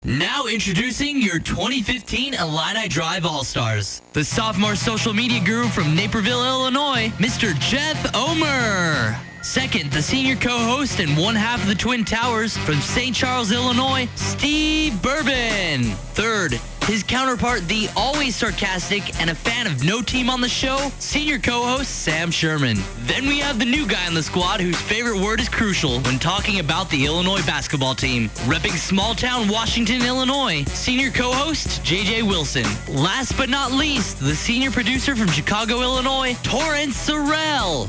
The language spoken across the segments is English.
Now introducing your 2015 Illini Drive All-Stars. The sophomore social media guru from Naperville, Illinois, Mr. Jeff Omer. Second, the senior co-host and one half of the Twin Towers from St. Charles, Illinois, Steve Bourbon. Third, his counterpart, the always sarcastic and a fan of no team on the show, senior co-host Sam Sherman. Then we have the new guy on the squad whose favorite word is crucial when talking about the Illinois basketball team. Repping small-town Washington, Illinois, senior co-host JJ Wilson. Last but not least, the senior producer from Chicago, Illinois, Torrance Sorrell.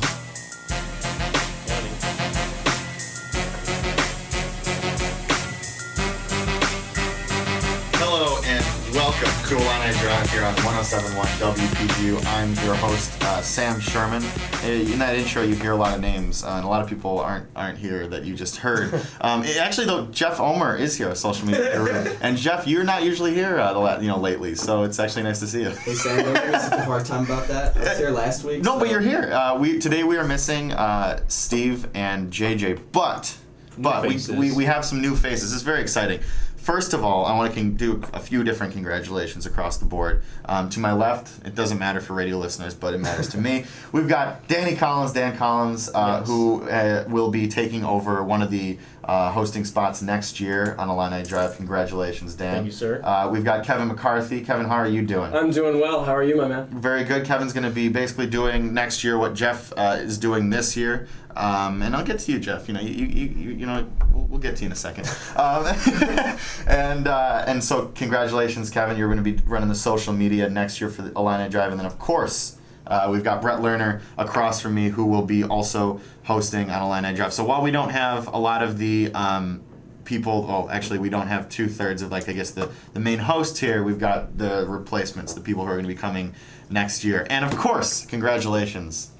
Hello and welcome to Illini Drive here on 107.1 WPGU. I'm your host, Sam Sherman. In that intro, you hear a lot of names, and a lot of people aren't here that you just heard. Actually, though, Jeff Omer is here, a social media guru. And Jeff, you're not usually here, lately, so it's actually nice to see you. Hey Sam, don't give us a hard time about that. I was here last week. No, but you're here. Today we are missing Steve and JJ, but we have some new faces. It's very exciting. First of all, I want to do a few different congratulations across the board. To my left, it doesn't matter for radio listeners, but it matters to me. We've got Dan Collins, Yes. who will be taking over one of the hosting spots next year on Illini Drive. Congratulations, Dan. Thank you, sir. We've got Kevin McCarthy. Kevin, how are you doing? I'm doing well. How are you, my man? Very good. Kevin's going to be basically doing next year what Jeff is doing this year. And I'll get to you, Jeff. We'll get to you in a second. And so congratulations, Kevin. You're going to be running the social media next year for the Illini Drive. And then, of course, we've got Brett Lerner across from me who will be also hosting on Illini Drive. So while we don't have a lot of the people, well, actually we don't have 2/3 of, the main host here. We've got the replacements, the people who are going to be coming next year. And, of course, congratulations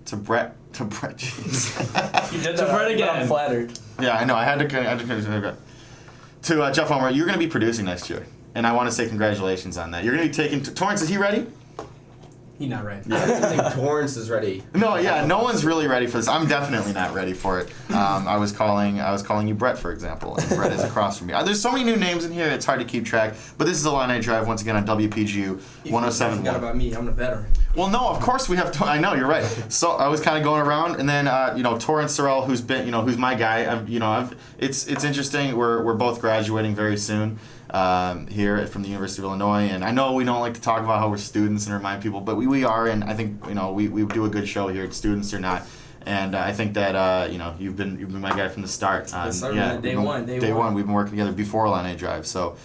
to Brett. Jeez. You did that right again. I'm flattered. Yeah, I know. I had to. To Jeff Omer, you're going to be producing next year, and I want to say congratulations on that. You're going to be taking Torrance. Is he ready? He's not ready. I don't think Torrance is ready. No, yeah, no one's really ready for this. I'm definitely not ready for it. I was calling you Brett, for example, and Brett is across from me. There's so many new names in here; it's hard to keep track. But this is Illini Drive once again on WPGU 107.1. Forgot about me. I'm the veteran. Well, no, of course we have. I know you're right. So I was kind of going around, and then Torrance Sorrell, who's my guy. It's interesting. We're both graduating very soon here from the University of Illinois, and I know we don't like to talk about how we're students and remind people, but we are, and I think we do a good show here, students or not. And I think that you've been my guy from the start. Day one. We've been working together before Illini Drive, so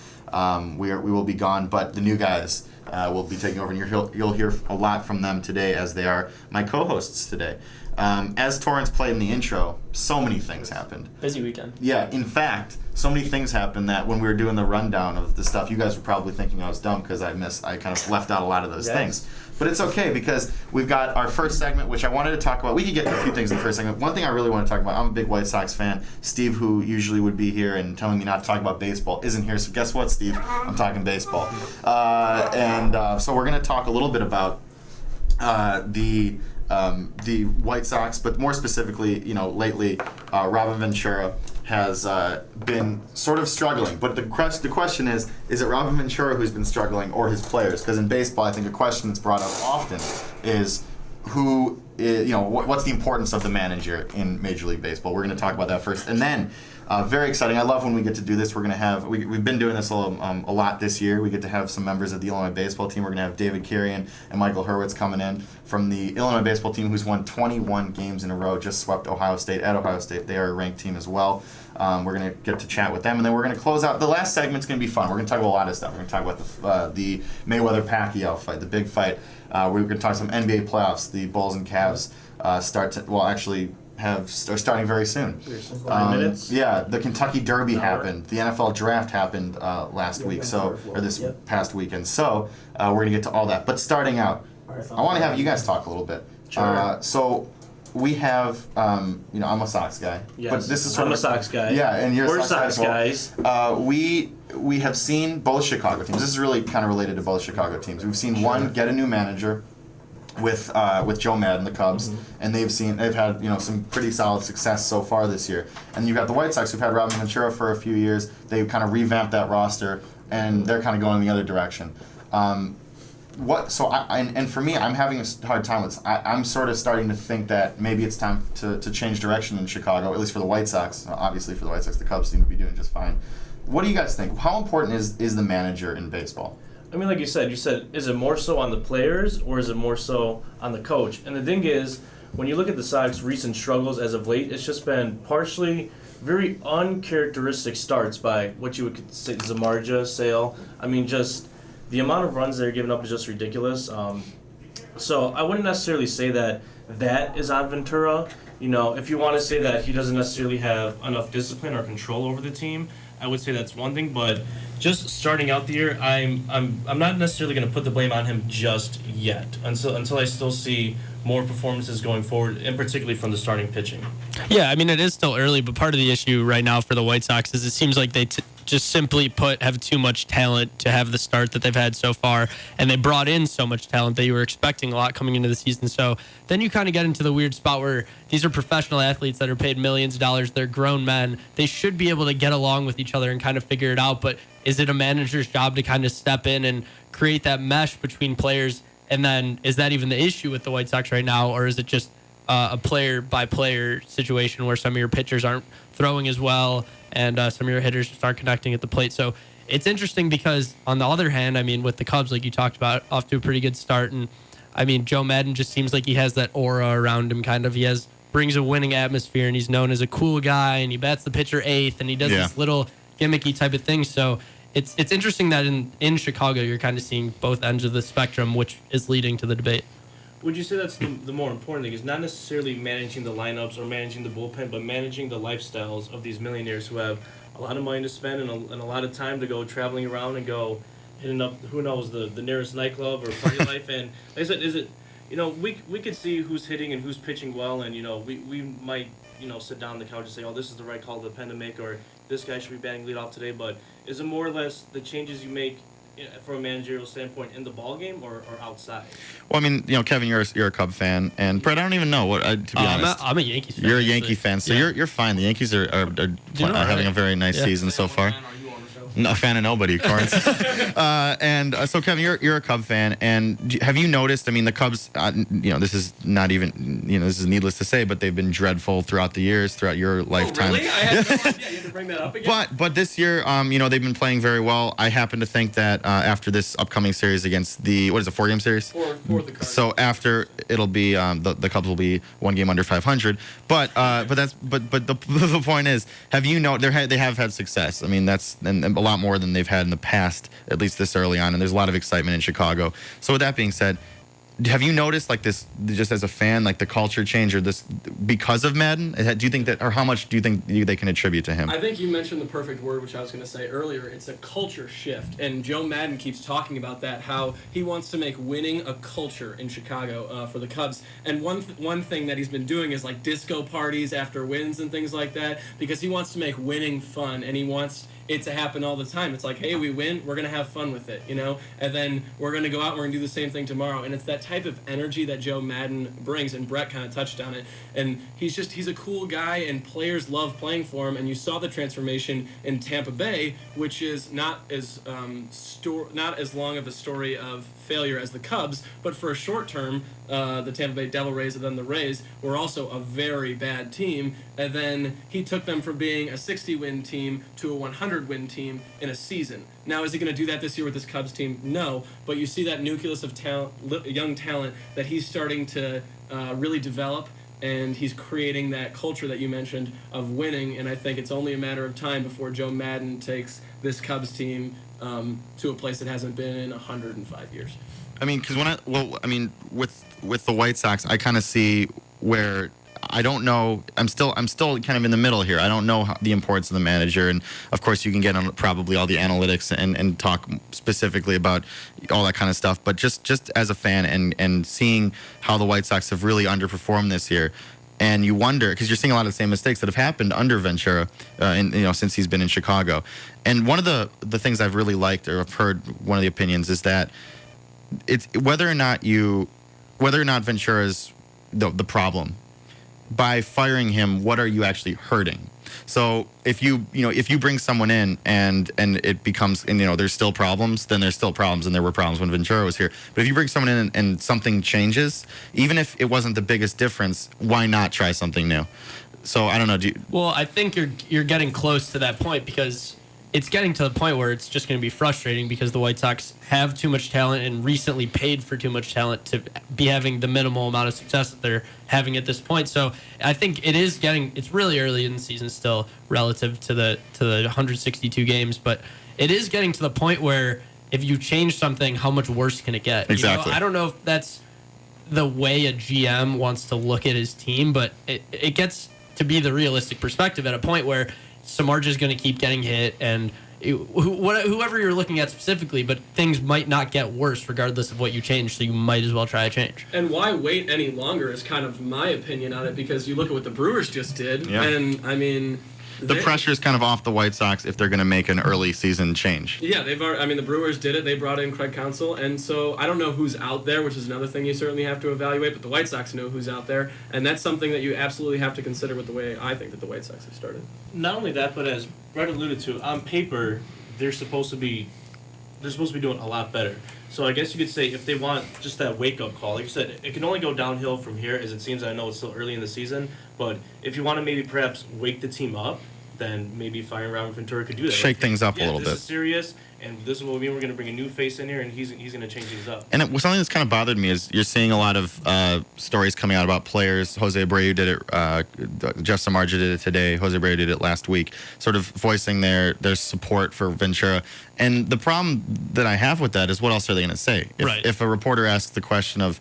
we will be gone, but the new guys will be taking over, and you'll hear a lot from them today, as they are my co-hosts today. As Torrance played in the intro, so many things happened. Busy weekend. Yeah, in fact, so many things happened that when we were doing the rundown of the stuff, you guys were probably thinking I was dumb because I kind of left out a lot of those things. But it's okay, because we've got our first segment, which I wanted to talk about. We could get to a few things in the first segment. One thing I really want to talk about, I'm a big White Sox fan. Steve, who usually would be here and telling me not to talk about baseball, isn't here. So guess what, Steve? I'm talking baseball. So we're going to talk a little bit about the White Sox, but more specifically, lately, Robin Ventura has been sort of struggling. But the question is it Robin Ventura who's been struggling, or his players? Because in baseball, I think a question that's brought up often is what's the importance of the manager in Major League Baseball? We're going to talk about that first, and then. Very exciting. I love when we get to do this. We're going to have, we've been doing this a lot this year. We get to have some members of the Illinois baseball team. We're going to have David Carrion and Michael Hurwitz coming in from the Illinois baseball team, who's won 21 games in a row, just swept Ohio State at Ohio State. They are a ranked team as well. We're going to get to chat with them, and then we're going to close out. The llast segment's going to be fun. We're going to talk about a lot of stuff. We're going to talk about the Mayweather-Pacquiao fight, the big fight. We're going to talk some NBA playoffs. The Bulls and Cavs are starting very soon. 40 minutes. Yeah, the Kentucky Derby happened. The NFL Draft happened last week, or this past weekend. So we're going to get to all that. But starting out, I want to have you guys talk a little bit. Sure. So we have, I'm a Sox guy. Yes. But this is I'm a Sox guy. Yeah, and you're We're a Sox guy Sox guys. We have seen both Chicago teams. This is really kind of related to both Chicago teams. We've seen one get a new manager. with Joe Madden, the Cubs, and they've had some pretty solid success so far this year. And you've got the White Sox, who've had Robin Ventura for a few years. They've kind of revamped that roster, and they're kind of going the other direction. And for me, I'm having a hard time with. I'm sort of starting to think that maybe it's time to change direction in Chicago, at least for the White Sox. Obviously, for the White Sox, the Cubs seem to be doing just fine. What do you guys think? How important is the manager in baseball? I mean, like you said, is it more so on the players or is it more so on the coach? And the thing is, when you look at the Sox recent struggles as of late, it's just been partially very uncharacteristic starts by what you would say Zamarja, Sale. I mean, just the amount of runs they're giving up is just ridiculous. So I wouldn't necessarily say that is on Ventura. If you want to say that he doesn't necessarily have enough discipline or control over the team, I would say that's one thing, but just starting out the year, I'm not necessarily going to put the blame on him just yet until I still see more performances going forward, and particularly from the starting pitching. Yeah, I mean, it is still early, but part of the issue right now for the White Sox is it seems like they just simply have too much talent to have the start that they've had so far, and they brought in so much talent that you were expecting a lot coming into the season. So then you kind of get into the weird spot where these are professional athletes that are paid millions of dollars. They're grown men. They should be able to get along with each other and kind of figure it out, but is it a manager's job to kind of step in and create that mesh between players? And then is that even the issue with the White Sox right now, or is it just a player-by-player situation where some of your pitchers aren't throwing as well and some of your hitters just aren't connecting at the plate? So it's interesting because, on the other hand, I mean, with the Cubs, like you talked about, off to a pretty good start. And, I mean, Joe Madden just seems like he has that aura around him, kind of. He brings a winning atmosphere, and he's known as a cool guy, and he bats the pitcher eighth, and he does this little gimmicky type of thing. So it's interesting that in Chicago you're kind of seeing both ends of the spectrum, which is leading to the debate. Would you say that's the more important thing, is not necessarily managing the lineups or managing the bullpen, but managing the lifestyles of these millionaires who have a lot of money to spend and a lot of time to go traveling around and go hitting up, who knows, the nearest nightclub or party life? And like I said, is it, we could see who's hitting and who's pitching well, and, we might, sit down on the couch and say, oh, this is the right call to the pen to make, or this guy should be batting leadoff today. But is it more or less the changes you make from a managerial standpoint in the ball game or outside? Well, I mean, Kevin, you're a Cub fan, and Brett, I don't even know what. To be honest, I'm a Yankees fan. You're a Yankee fan, so you're fine. The Yankees are having a very nice season so far. No, a fan of nobody, Torrance. So Kevin, you're a Cub fan, and have you noticed? I mean, the Cubs. This is not even. This is needless to say, but they've been dreadful throughout the years, throughout your lifetime. Really? I had no idea. You had to bring that up again. But this year, they've been playing very well. I happen to think that after this upcoming series against the 4-game series. For the Cardinals. So after it'll be the Cubs will be one game under 500. But the point is, have you they have had success? I mean, that's and a lot more than they've had in the past, at least this early on, and there's a lot of excitement in Chicago. So with that being said, have you noticed, like, this, just as a fan, like the culture change or this because of Madden? Do you think that, or how much do you think they can attribute to him? I think you mentioned the perfect word, which I was going to say earlier. It's a culture shift, and Joe Madden keeps talking about that, how he wants to make winning a culture in Chicago for the Cubs. And one thing that he's been doing is like disco parties after wins and things like that, because he wants to make winning fun, and he wants it to happen all the time. It's like, hey, we win, we're going to have fun with it, and then we're going to go out and we're going to do the same thing tomorrow. And it's that type of energy that Joe Madden brings, and Brett kind of touched on it. And he's a cool guy, and players love playing for him. And you saw the transformation in Tampa Bay, which is not as long of a story of failure as the Cubs, but for a short term, the Tampa Bay Devil Rays and then the Rays were also a very bad team, and then he took them from being a 60-win team to a 100-win team in a season. Now, is he going to do that this year with this Cubs team? No, but you see that nucleus of young talent that he's starting to really develop, and he's creating that culture that you mentioned of winning, and I think it's only a matter of time before Joe Madden takes this Cubs team to a place that hasn't been in 105 years. I mean, because with the White Sox, I kind of see where I don't know. I'm still kind of in the middle here. I don't know the importance of the manager, and of course you can get on probably all the analytics and talk specifically about all that kind of stuff. But just as a fan and seeing how the White Sox have really underperformed this year, and you wonder, because you're seeing a lot of the same mistakes that have happened under Ventura, since he's been in Chicago. And one of the things I've really liked, or I've heard one of the opinions, is that it's whether or not you whether or not Ventura is the problem, by firing him, what are you actually hurting? So if you bring someone in and it becomes, and there's still problems, then there's still problems, and there were problems when Ventura was here. But if you bring someone in and something changes, even if it wasn't the biggest difference, why not try something new? So I don't know. Well, I think you're getting close to that point, because it's getting to the point where it's just going to be frustrating, because the White Sox have too much talent and recently paid for too much talent to be having the minimal amount of success that they're having at this point. So I think it's really early in the season still relative to the 162 games, but it is getting to the point where if you change something, how much worse can it get? Exactly. I don't know if that's the way a GM wants to look at his team, but it gets to be the realistic perspective at a point where Samardzija is going to keep getting hit, and whoever you're looking at specifically, but things might not get worse regardless of what you change, so you might as well try a change. And why wait any longer is kind of my opinion on it, because you look at what the Brewers just did, and I mean... The pressure is kind of off the White Sox if they're going to make an early season change. Yeah, the Brewers did it. They brought in Craig Counsell, and so I don't know who's out there, which is another thing you certainly have to evaluate, but the White Sox know who's out there, and that's something that you absolutely have to consider with the way I think that the White Sox have started. Not only that, but as Brett alluded to, on paper, they're supposed to be doing a lot better. So I guess you could say if they want just that wake-up call, like you said, it can only go downhill from here, as it seems. I know it's still early in the season, but if you want to maybe perhaps wake the team up, then maybe firing Robin Ventura could do that. Shake things up a little bit. This is serious, and this is what we mean. We're going to bring a new face in here, and he's going to change things up. And something that's kind of bothered me is you're seeing a lot of stories coming out about players. Jose Abreu did it. Jeff Samardzija did it today. Jose Abreu did it last week, sort of voicing their support for Ventura. And the problem that I have with that is, what else are they going to say? If a reporter asks the question of,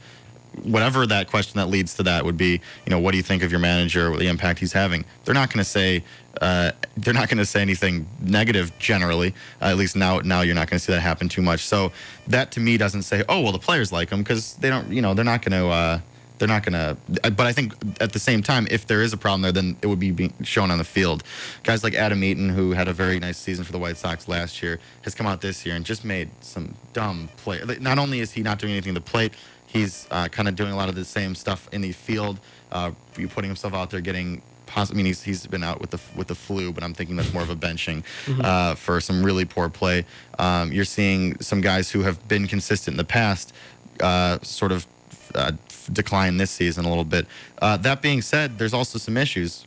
whatever that question that leads to that would be, what do you think of your manager, the impact he's having? They're not going to say anything negative generally. At least now you're not going to see that happen too much. So that to me doesn't say, oh well, the players like him, because they don't. They're not going to. But I think at the same time, if there is a problem there, then it would be being shown on the field. Guys like Adam Eaton, who had a very nice season for the White Sox last year, has come out this year and just made some dumb play. Not only is he not doing anything to the plate, he's kind of doing a lot of the same stuff in the field. Putting himself out there, getting. He's been out with the flu, but I'm thinking that's more of a benching for some really poor play. You're seeing some guys who have been consistent in the past sort of decline this season a little bit. That being said, there's also some issues.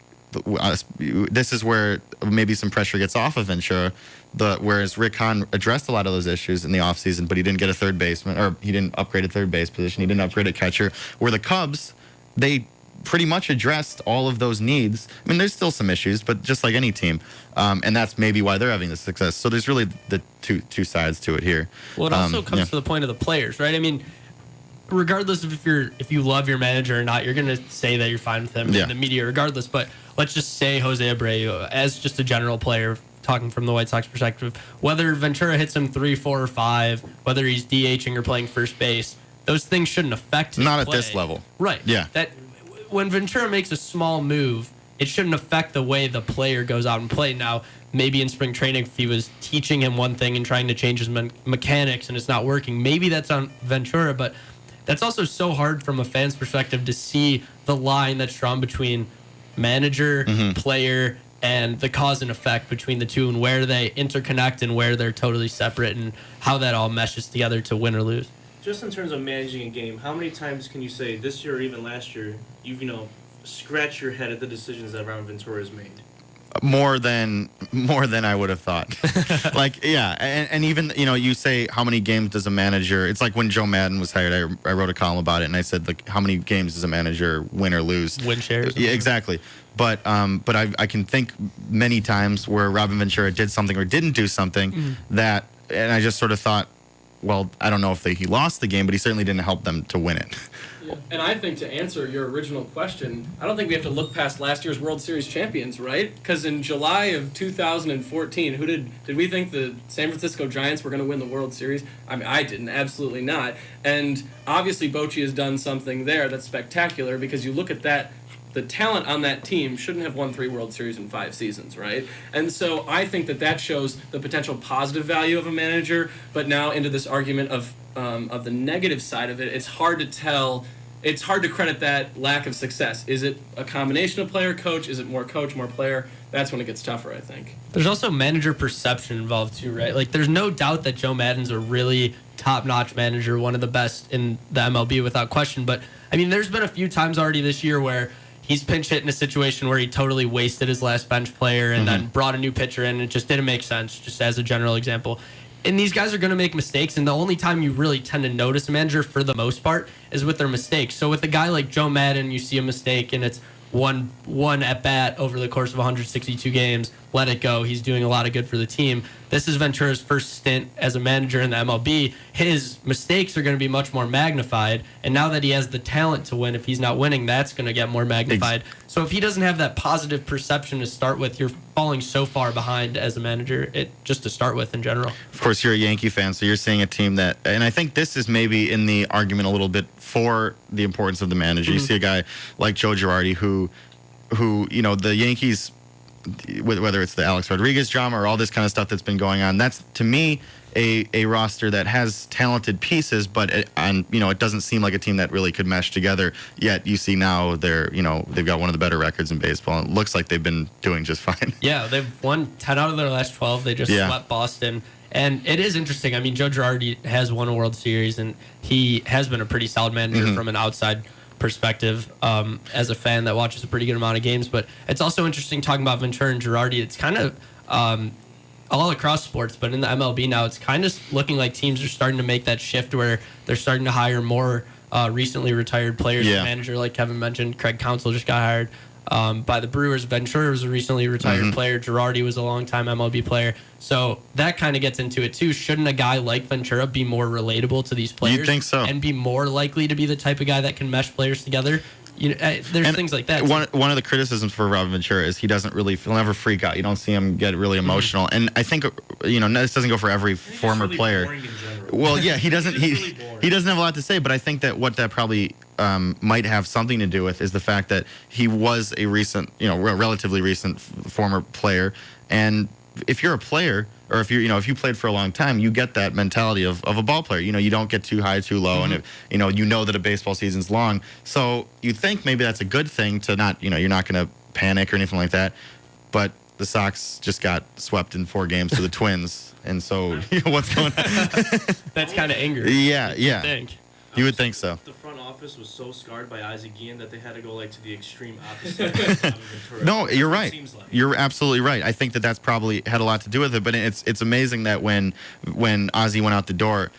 This is where maybe some pressure gets off of Ventura. Whereas Rick Hahn addressed a lot of those issues in the offseason, but he didn't get a third baseman, or he didn't upgrade a third base position. He didn't upgrade a catcher. Where the Cubs, they pretty much addressed all of those needs. I mean, there's still some issues, but just like any team, and that's maybe why they're having the success. So there's really the two sides to it here. Well, it also comes to the point of the players, right? I mean, regardless of if you love your manager or not, you're going to say that you're fine with him in the media regardless. But let's just say Jose Abreu, as just a general player, talking from the White Sox perspective, whether Ventura hits him 3, 4, or 5, whether he's DHing or playing first base, those things shouldn't affect his Not play. at this level. Right. Yeah. That when Ventura makes a small move, it shouldn't affect the way the player goes out and play. Now, maybe in spring training, if he was teaching him one thing and trying to change his mechanics and it's not working, maybe that's on Ventura, but that's also so hard from a fan's perspective to see the line that's drawn between manager, player, and the cause and effect between the two, and where they interconnect and where they're totally separate, and how that all meshes together to win or lose. Just in terms of managing a game, how many times can you say this year or even last year you've scratched your head at the decisions that Robin Ventura has made? More than I would have thought. And even you say how many games does a manager? It's like when Joe Madden was hired. I wrote a column about it, and I said, like, how many games does a manager win or lose? Win shares. Yeah, exactly. But I can think many times where Robin Ventura did something or didn't do something that, and I just sort of thought, well, I don't know if he lost the game, but he certainly didn't help them to win it. Yeah. And I think to answer your original question, I don't think we have to look past last year's World Series champions, right? Because in July of 2014, who did we think the San Francisco Giants were going to win the World Series? I mean, I didn't, absolutely not. And obviously Bochy has done something there that's spectacular, because you look at that, the talent on that team shouldn't have won 3 World Series in 5 seasons, right? And so I think that shows the potential positive value of a manager, but now into this argument of the negative side of it, it's hard to tell it's hard to credit that lack of success. Is it a combination of player, coach? Is it more coach, more player? That's when it gets tougher, I think. There's also manager perception involved too, right? Like, there's no doubt that Joe Maddon's a really top-notch manager, one of the best in the MLB without question. But, I mean, there's been a few times already this year where he's pinch hit in a situation where he totally wasted his last bench player and then brought a new pitcher in, and it just didn't make sense, just as a general example. And these guys are going to make mistakes, and the only time you really tend to notice a manager for the most part is with their mistakes. So with a guy like Joe Maddon, you see a mistake, and it's one at bat over the course of 162 games. Let it go. He's doing a lot of good for the team. This is Ventura's first stint as a manager in the MLB. His mistakes are going to be much more magnified, and now that he has the talent to win, if he's not winning, that's going to get more magnified. So if he doesn't have that positive perception to start with, you're falling so far behind as a manager, just to start with in general. Of course, you're a Yankee fan, so you're seeing a team that, and I think this is maybe in the argument a little bit for the importance of the manager. You see a guy like Joe Girardi who the Yankees, whether it's the Alex Rodriguez drama or all this kind of stuff that's been going on, that's to me a roster that has talented pieces, but it doesn't seem like a team that really could mesh together. Yet you see now they've got one of the better records in baseball, and it looks like they've been doing just fine. Yeah, they've won 10 out of their last 12. They just swept Boston. And it is interesting. I mean, Joe Girardi has won a World Series, and he has been a pretty solid manager from an outside perspective as a fan that watches a pretty good amount of games. But it's also interesting talking about Ventura and Girardi. It's kind of all across sports, but in the MLB now, it's kind of looking like teams are starting to make that shift where they're starting to hire more recently retired players. The manager, like Kevin mentioned, Craig Counsell just got hired by the Brewers. Ventura was a recently retired player. Girardi was a longtime MLB player. So that kind of gets into it too. Shouldn't a guy like Ventura be more relatable to these players? You'd think so. And be more likely to be the type of guy that can mesh players together? There's things like that. One of the criticisms for Robin Ventura is he'll never freak out. You don't see him get really emotional. And I think this doesn't go for every former really player. Well, yeah, he doesn't. He doesn't have a lot to say. But I think that what that probably might have something to do with is the fact that he was a recent, relatively recent former player. And if you're a player, or if you played for a long time, you get that mentality of a ball player. You don't get too high, too low, and if, you know that a baseball season's long. So you think maybe that's a good thing to not, you're not going to panic or anything like that. But the Sox just got swept in 4 games to the Twins, and so what's going on? That's kind of angry. Yeah. I think. You would think so. The front office was so scarred by Isaac Guillen that they had to go to the extreme opposite. No, you're right. Seems like. You're absolutely right. I think that's probably had a lot to do with it. But it's amazing that when Ozzie went out the door,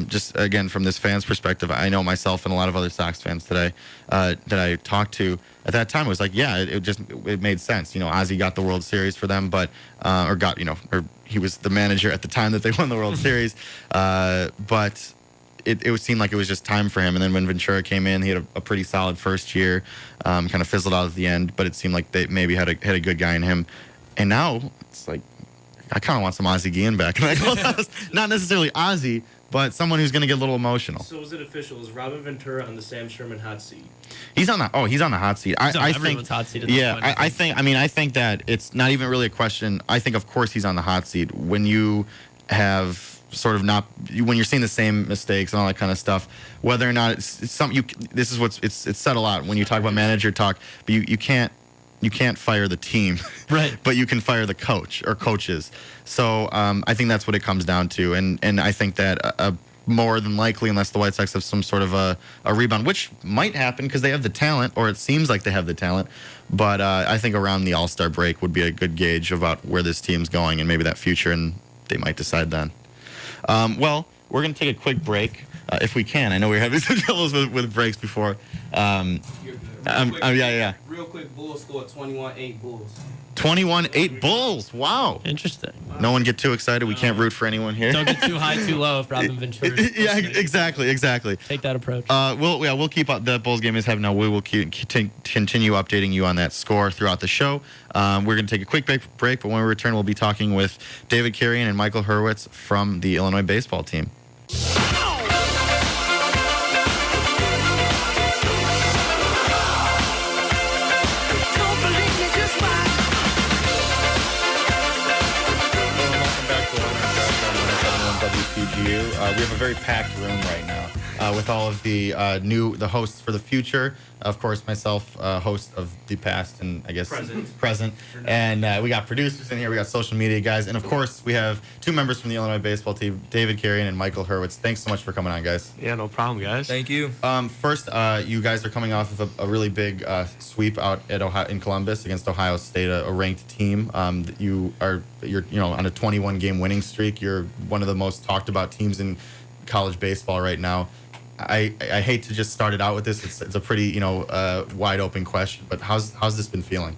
just again from this fan's perspective, I know myself and a lot of other Sox fans today that I talked to at that time, it was like, it made sense. Ozzie got the World Series for them, but or he was the manager at the time that they won the World Series, but. It would seem like it was just time for him. And then when Ventura came in, he had a pretty solid first year, kind of fizzled out at the end, but it seemed like they maybe had a good guy in him. And now it's like, I kind of want some Ozzie Guillen back. Not necessarily Ozzie, but someone who's going to get a little emotional. So is it official? Is Robin Ventura on the Sam Sherman hot seat? He's on the hot seat. I think hot seat at this point. I think that it's not even really a question. I think of course he's on the hot seat when you have sort of when you're seeing the same mistakes and all that kind of stuff, whether or not it's something this is it's said a lot when you talk about manager talk, but you can't fire the team, right? But you can fire the coach or coaches. So I think that's what it comes down to, and I think that more than likely, unless the White Sox have some sort of a rebound, which might happen because they have the talent, or it seems like they have the talent. But I think around the All-Star break would be a good gauge about where this team's going and maybe that future, and they might decide then. Well, we're going to take a quick break, if we can. I know we're having some troubles with breaks before. Real quick, Bulls scored 21-8 Bulls. 21-8 Bulls. Wow. Interesting. Wow. No one get too excited. We can't root for anyone here. Don't get too high, too low if Robin Ventura. Yeah, exactly. Take that approach. We'll keep up the Bulls game is happening now. We will continue updating you on that score throughout the show. We're going to take a quick break, but when we return, we'll be talking with David Carrion and Michael Hurwitz from the Illinois baseball team. WPGU. We have a very packed room right now. with all of the the hosts for the future. Of course, myself, host of the past and I guess present. And we got producers in here. We got social media guys. And of course, we have two members from the Illinois baseball team, David Carrion and Michael Hurwitz. Thanks so much for coming on, guys. Yeah, no problem, guys. Thank you. First, you guys are coming off of a really big sweep out at Ohio, in Columbus against Ohio State, a ranked team. You're on a 21-game winning streak. You're one of the most talked about teams in college baseball right now. I hate to just start it out with this. It's a pretty wide open question, but how's this been feeling?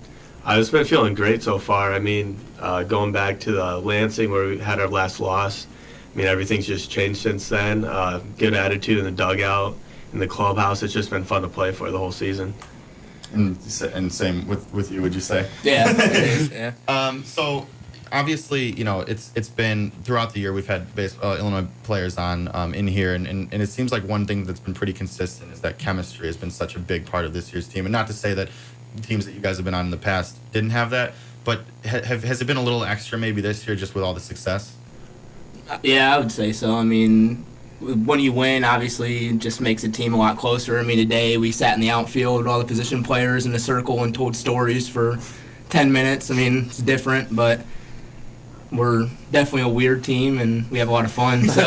It's been feeling great so far. I mean, going back to the Lansing where we had our last loss, I mean, everything's just changed since then. Good attitude in the dugout, in the clubhouse. It's just been fun to play for the whole season. And same with you, would you say? Yeah. It is, yeah. So obviously, it's been throughout the year we've had Illinois players on in here, and it seems like one thing that's been pretty consistent is that chemistry has been such a big part of this year's team. And not to say that teams that you guys have been on in the past didn't have that, but has it been a little extra maybe this year just with all the success? Yeah, I would say so. I mean, when you win, obviously, it just makes the team a lot closer. I mean, today we sat in the outfield with all the position players in a circle and told stories for 10 minutes. I mean, it's different, but we're definitely a weird team, and we have a lot of fun. So.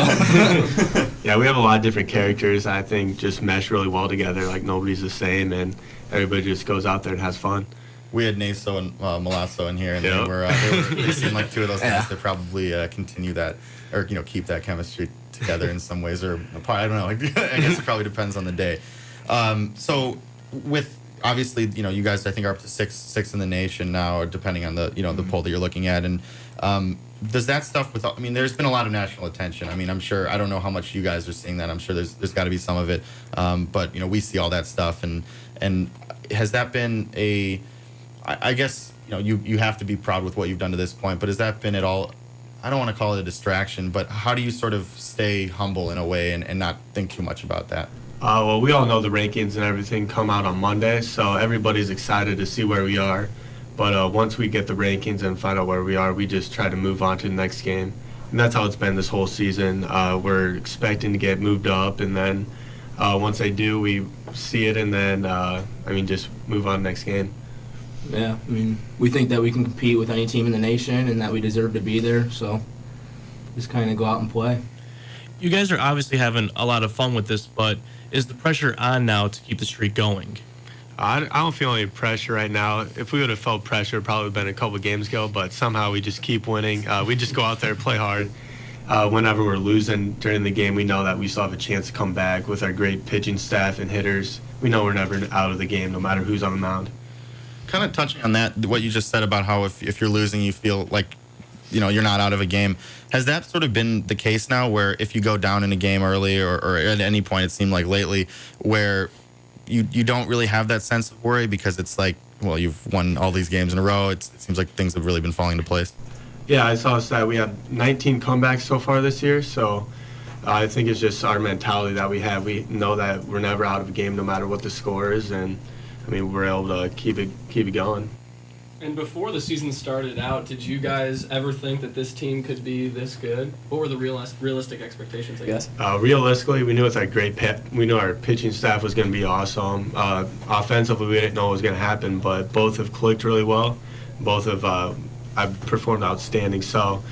Yeah, we have a lot of different characters I think just mesh really well together. Like, nobody's the same, and everybody just goes out there and has fun. We had Naso and Milazzo in here, and Yep. they seemed like two of those guys that probably continue that, or keep that chemistry together in some ways, or I don't know. I guess it probably depends on the day. So with obviously, you guys I think are up to six in the nation now, depending on the the poll that you're looking at, and does that stuff with? I mean, there's been a lot of national attention. I mean, I'm sure I don't know how much you guys are seeing that. I'm sure there's got to be some of it, but we see all that stuff, and has that been a? I guess you have to be proud with what you've done to this point, but has that been at all? I don't want to call it a distraction, but how do you sort of stay humble in a way and not think too much about that? Well, we all know the rankings and everything come out on Monday, so everybody's excited to see where we are. But once we get the rankings and find out where we are, we just try to move on to the next game. And that's how it's been this whole season. We're expecting to get moved up, and then once they do, we see it, and then, just move on to the next game. Yeah, I mean, we think that we can compete with any team in the nation and that we deserve to be there, so just kind of go out and play. You guys are obviously having a lot of fun with this, but is the pressure on now to keep the streak going? I don't feel any pressure right now. If we would have felt pressure, it probably would have been a couple of games ago, but somehow we just keep winning. We just go out there, play hard. Whenever we're losing during the game, we know that we still have a chance to come back with our great pitching staff and hitters. We know we're never out of the game, no matter who's on the mound. Kind of touching on that, what you just said about how if you're losing, you feel like you're not out of a game. Has that sort of been the case now, where if you go down in a game early or at any point, it seemed like lately, where you don't really have that sense of worry because it's like, well, you've won all these games in a row. It seems like things have really been falling into place. Yeah, I saw that we had 19 comebacks so far this year, so I think it's just our mentality that we have. We know that we're never out of a game no matter what the score is, and I mean, we're able to keep it going. And before the season started out, did you guys ever think that this team could be this good? What were the realistic expectations, I guess? Realistically, we knew with our we knew our pitching staff was going to be awesome. Offensively, we didn't know what was going to happen, but both have clicked really well. Both have performed outstanding. So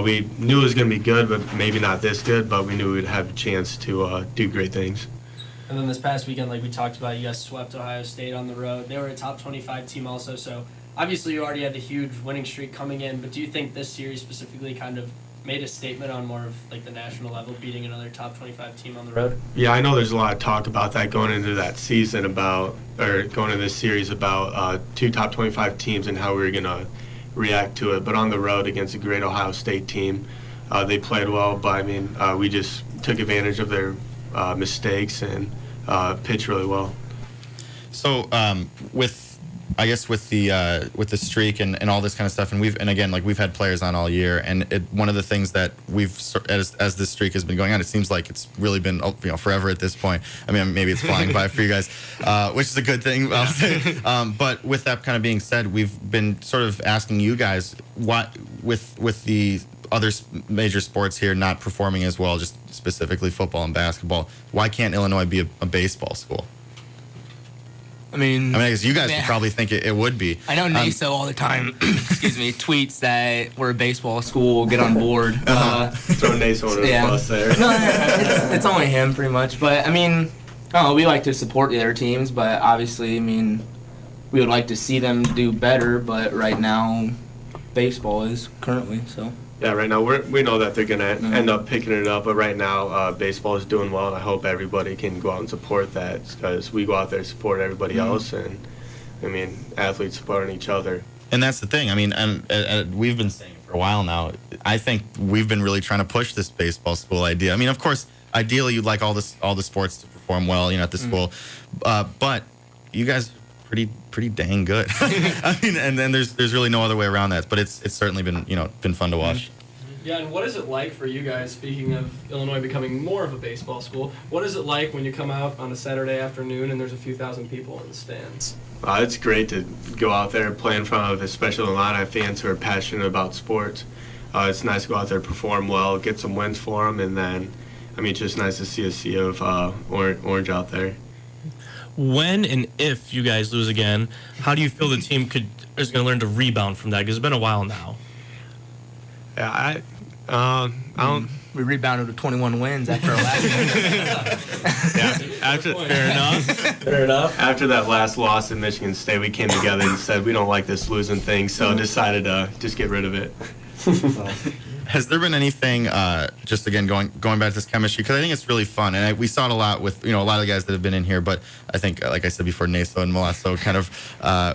we knew it was going to be good, but maybe not this good, but we knew we would have a chance to do great things. And then this past weekend, like we talked about, you guys swept Ohio State on the road. They were a top 25 team also, so obviously you already had a huge winning streak coming in, but do you think this series specifically kind of made a statement on more of like the national level, beating another top 25 team on the road? Yeah, I know there's a lot of talk about that going into that season going into this series about two top 25 teams and how we were going to react to it. But on the road against a great Ohio State team, they played well, but I mean, we just took advantage of their mistakes and pitched really well. So with the streak and all this kind of stuff, and again we've had players on all year, and one of the things that we've as this streak has been going on, it seems like it's really been forever at this point. I mean, maybe it's flying by for you guys, which is a good thing, I'll say. But with that kind of being said, we've been sort of asking you guys what with the other major sports here not performing as well, just specifically football and basketball. Why can't Illinois be a baseball school? I mean, I guess you guys would probably think it would be. I know NASO all the time, excuse me, tweets that we're a baseball school, get on board. Throw NASO under the bus there. No, it's only him pretty much. But, I mean, we like to support the other teams, but obviously, I mean, we would like to see them do better, but right now, baseball is currently, so. Yeah, right now we know that they're going to end up picking it up, but right now baseball is doing well, and I hope everybody can go out and support that because we go out there and support everybody else, and I mean, athletes supporting each other. And that's the thing. I mean, and we've been saying for a while now, I think we've been really trying to push this baseball school idea. I mean, of course, ideally you'd like all the sports to perform well, at the school, but you guys are pretty dang good. I mean, and then there's really no other way around that. But it's certainly been been fun to watch. Yeah, and what is it like for you guys, speaking of Illinois becoming more of a baseball school, what is it like when you come out on a Saturday afternoon and there's a few thousand people in the stands? It's great to go out there and play in front of especially Illini fans who are passionate about sports. It's nice to go out there, perform well, get some wins for them, and then, I mean, it's just nice to see a sea of orange out there. When and if you guys lose again, how do you feel the team is going to learn to rebound from that? Because it's been a while now. Yeah, I don't. We rebounded with 21 wins after our last Fair enough. Fair enough. After that last loss in Michigan State, we came together and said we don't like this losing thing, so decided to just get rid of it. Has there been anything, just again going back to this chemistry, because I think it's really fun, and we saw it a lot with a lot of the guys that have been in here, but I think, like I said before, Naso and Melasso kind of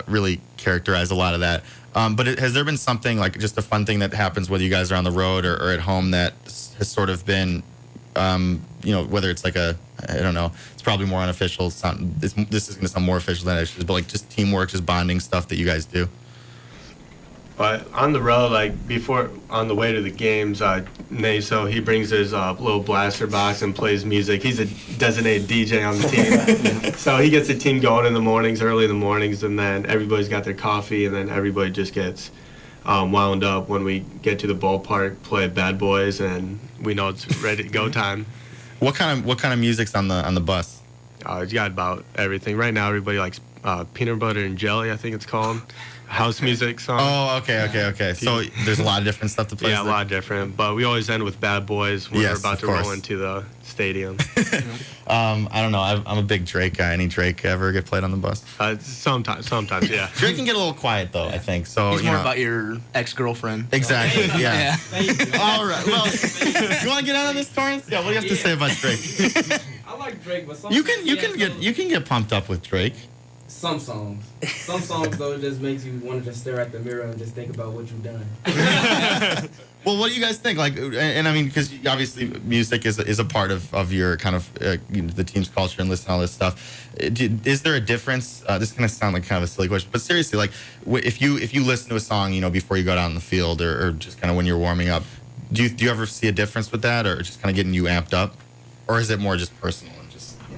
really characterized a lot of that. But has there been something, like just a fun thing that happens whether you guys are on the road or at home that has sort of been, whether it's like I don't know, it's probably more unofficial, this is going to sound more official than it actually is, but like just teamwork, just bonding stuff that you guys do? But on the road, like before, on the way to the games, Naso, he brings his little blaster box and plays music. He's a designated DJ on the team. So he gets the team going in the mornings, early in the mornings, and then everybody's got their coffee, and then everybody just gets wound up when we get to the ballpark, play Bad Boys, and we know it's ready to go time. What kind of music's on the bus? It's got about everything. Right now, everybody likes Peanut Butter and Jelly, I think it's called. House music song. Oh, okay. So there's a lot of different stuff to play. Yeah, a lot different. But we always end with Bad Boys when we're about to roll into the stadium. I don't know. I'm a big Drake guy. Any Drake ever get played on the bus? Sometimes, yeah. Drake can get a little quiet though, I think. So he's more about your ex-girlfriend. Exactly. Yeah. Thank you. All right. Well, you want to get out on this, Torrance? Yeah. What do you have to say about Drake? I like Drake, but some you can get pumped up with Drake. Some songs though, it just makes you want to just stare at the mirror and just think about what you've done. Well, what do you guys think? Like, and I mean, because obviously music is a part of your kind of the team's culture and listening to all this stuff. Is there a difference? This is gonna sound like kind of a silly question, but seriously, like if you listen to a song, before you go down in the field or just kind of when you're warming up, do you ever see a difference with that, or just kind of getting you amped up, or is it more just personal?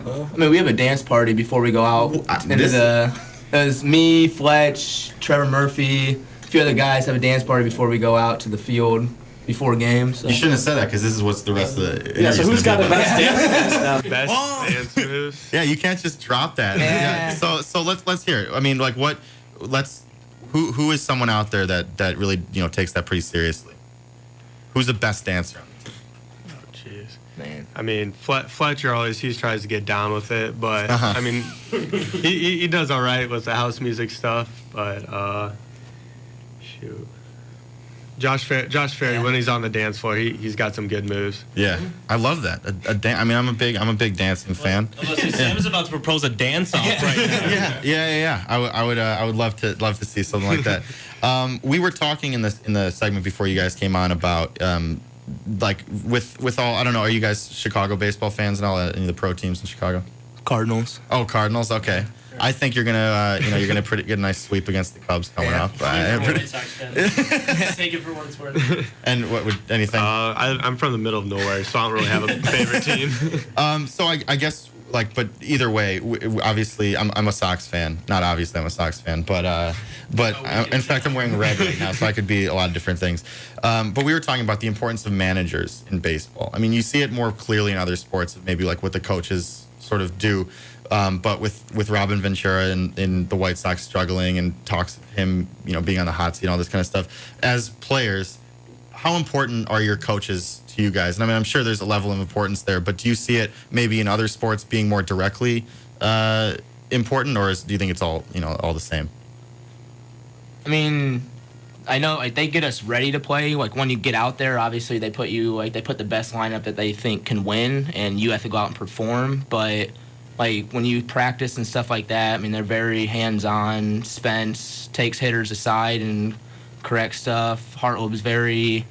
I mean, we have a dance party before we go out There's me, Fletch, Trevor Murphy, a few other guys have a dance party before we go out to the field before games. So. You shouldn't have said that because this is what's the rest of the. Yeah. So who's got the best dance now? Best dance moves. Yeah, you can't just drop that. Yeah. So let's hear it. I mean, like who is someone out there that really takes that pretty seriously? Who's the best dancer? Man. I mean, Fletcher he tries to get down with it, but I mean, he does all right with the house music stuff. But shoot, Josh Ferry when he's on the dance floor, he's got some good moves. Yeah, I love that. I mean, I'm a big dancing fan. Sam is about to propose a dance off right now. Yeah. I would love to see something like that. We were talking in the segment before you guys came on about. Like with all, I don't know, are you guys Chicago baseball fans and all any of the pro teams in Chicago? Cardinals. Oh, Cardinals. Okay. I think you're gonna get a nice sweep against the Cubs coming up. White Sox fan. Take it for what it's worth. And what would anything? I'm from the middle of nowhere, so I don't really have a favorite team. So I guess like, but either way, obviously, I'm a Sox fan. Not obviously, I'm a Sox fan, but in fact, I'm wearing red right now, so I could be a lot of different things. But we were talking about the importance of managers in baseball. I mean, you see it more clearly in other sports, maybe like what the coaches sort of do. But with Robin Ventura and the White Sox struggling and talks of him, being on the hot seat and all this kind of stuff, as players, how important are your coaches to you guys? And I mean, I'm sure there's a level of importance there, but do you see it maybe in other sports being more directly important, or do you think it's all all the same? I mean, I know they get us ready to play. Like when you get out there, obviously they put the best lineup that they think can win, and you have to go out and perform. But like when you practice and stuff like that, I mean, they're very hands-on. Spence takes hitters aside and corrects stuff. Hartleb's very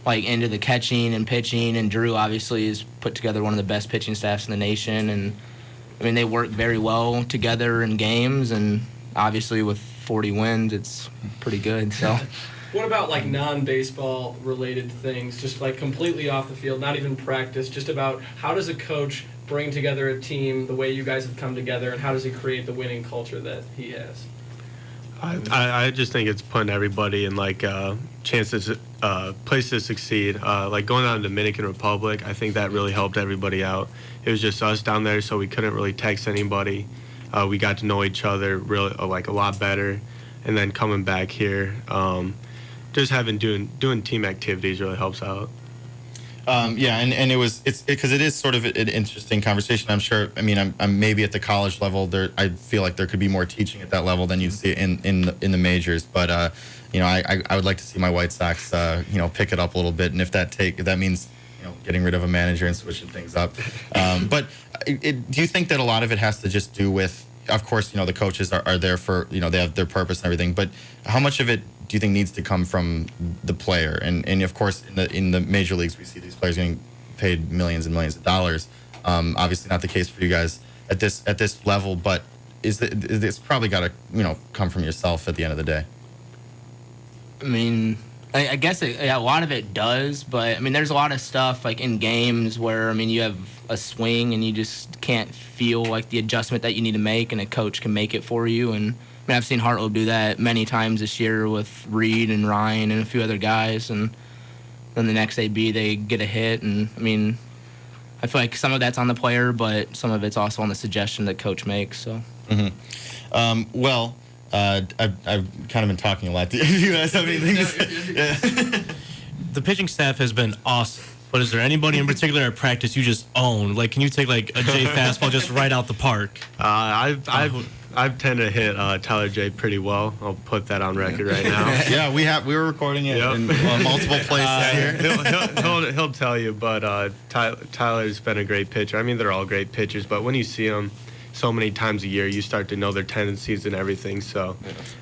into the catching and pitching, and Drew obviously has put together one of the best pitching staffs in the nation. And I mean, they work very well together in games, and obviously with 40 wins, it's pretty good. So. What about non-baseball related things, just completely off the field, not even practice, just about how does a coach bring together a team the way you guys have come together, and how does he create the winning culture that he has? I just think it's putting everybody in chances, place to succeed. Going down to Dominican Republic, I think that really helped everybody out. It was just us down there, so we couldn't really text anybody. We got to know each other really a lot better, and then coming back here, just doing team activities really helps out. Yeah, and it's because it is sort of an interesting conversation. I'm sure. I mean, I'm maybe at the college level. I feel like there could be more teaching at that level than you see in the majors. But I would like to see my White Sox pick it up a little bit, and if that means getting rid of a manager and switching things up. But do you think that a lot of it has to just do with, of course, the coaches are there for they have their purpose and everything. But how much of it do you think needs to come from the player? And of course, in the major leagues, we see these players getting paid millions and millions of dollars. Obviously, not the case for you guys at this level, but it's probably got to come from yourself at the end of the day. I mean, I guess a lot of it does, but I mean, there's a lot of stuff in games where you have a swing and you just can't feel the adjustment that you need to make, and a coach can make it for you. And I mean, I've seen Hartleb do that many times this year with Reed and Ryan and a few other guys, and then the next AB they get a hit. And I mean, I feel like some of that's on the player, but some of it's also on the suggestion that coach makes. So. Mm-hmm. I've kind of been talking a lot. Do you guys have anything to say? Yeah. The pitching staff has been awesome. But is there anybody in particular at practice you just own? Can you take a J fastball just right out the park? I tend to hit Tyler J pretty well. I'll put that on record right now. Yeah, we were recording it in multiple places here. He'll tell you, but Tyler's been a great pitcher. I mean, they're all great pitchers, but when you see them so many times a year, you start to know their tendencies and everything. So,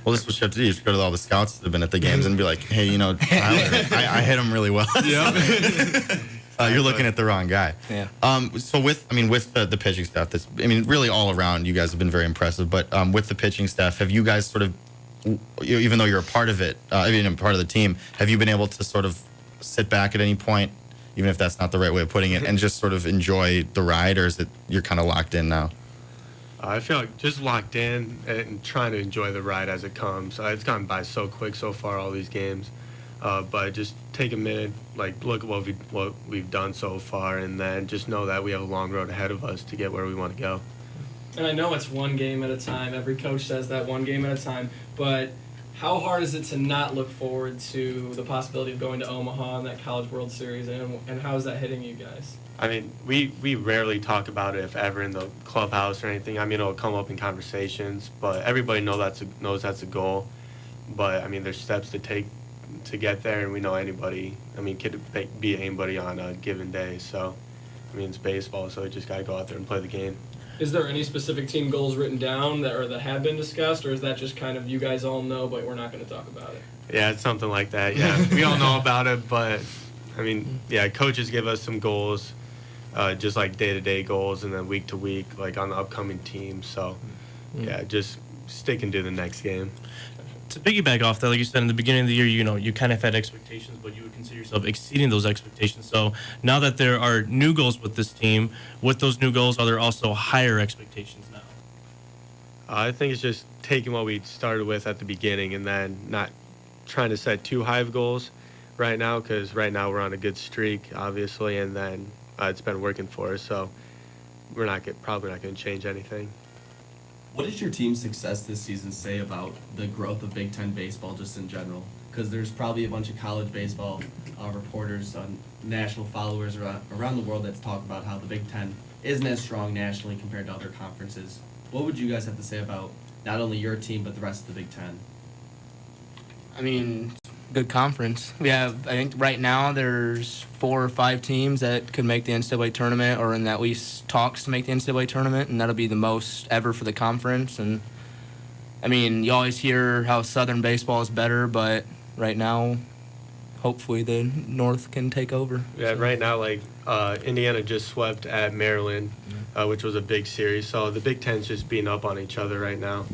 well, this is what you have to do. You have to go to all the scouts that have been at the games and be like, "Hey, Tyler, I hit him really well." Yeah. You're looking at the wrong guy. Yeah. So with the pitching staff, really all around, you guys have been very impressive. But with the pitching staff, have you guys sort of, even though you're a part of it, part of the team, have you been able to sort of sit back at any point, even if that's not the right way of putting it, and just sort of enjoy the ride, or is it you're kind of locked in now? I feel like just locked in and trying to enjoy the ride as it comes. It's gone by so quick so far, all these games. But just take a minute, look at what we've done so far, and then just know that we have a long road ahead of us to get where we want to go. And I know it's one game at a time. Every coach says that, one game at a time. But how hard is it to not look forward to the possibility of going to Omaha in that College World Series, and how is that hitting you guys? I mean, we rarely talk about it, if ever, in the clubhouse or anything. I mean, it'll come up in conversations, but everybody knows that's a goal. But I mean, there's steps to take to get there, and we know anybody. I mean, could beat anybody on a given day. So, I mean, it's baseball, so you just gotta go out there and play the game. Is there any specific team goals written down that have been discussed, or is that just kind of you guys all know, but we're not going to talk about it? Yeah, it's something like that. Yeah, we all know about it, but I mean, yeah, coaches give us some goals. Just day-to-day goals, and then week-to-week, on the upcoming team. So, yeah, just sticking to the next game. to piggyback off that, like you said in the beginning of the year, you kind of had expectations, but you would consider yourself exceeding those expectations. So now that there are new goals with this team, with those new goals, are there also higher expectations now? I think it's just taking what we started with at the beginning and then not trying to set too high of goals right now, because right now we're on a good streak, obviously, and then it's been working for us. So we're probably not going to change anything. What does your team's success this season say about the growth of Big Ten baseball just in general? Because there's probably a bunch of college baseball reporters, national followers around the world that talk about how the Big Ten isn't as strong nationally compared to other conferences. What would you guys have to say about not only your team, but the rest of the Big Ten? I mean, good conference. We have, I think right now there's 4 or 5 teams that could make the NCAA tournament or in at least talks to make the NCAA tournament, and that'll be the most ever for the conference. And I mean, you always hear how Southern baseball is better, but right now, hopefully the North can take over. Yeah, right now, like Indiana just swept at Maryland, which was a big series. So the Big Ten's just beating up on each other right now.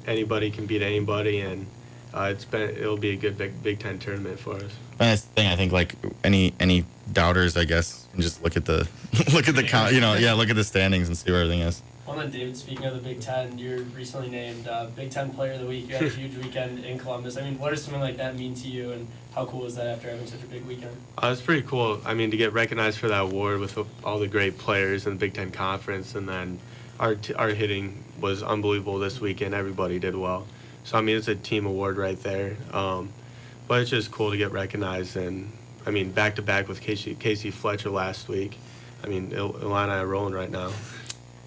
Anybody can beat anybody, and it'll be a good Big Ten tournament for us. And that's the thing. I think like any doubters, I guess, can just look at the look at the standings and see where everything is. Well, then, David, speaking of the Big Ten, you're recently named Big Ten Player of the Week. You had a huge weekend in Columbus. I mean, what does something like that mean to you, and how cool is that after having such a big weekend? It's pretty cool. I mean, to get recognized for that award with all the great players in the Big Ten Conference, and then our hitting was unbelievable this weekend. Everybody did well. So, I mean, it's a team award right there. But it's just cool to get recognized. And, I mean, back-to-back with Casey Fletcher last week. I mean, Illini are rolling right now.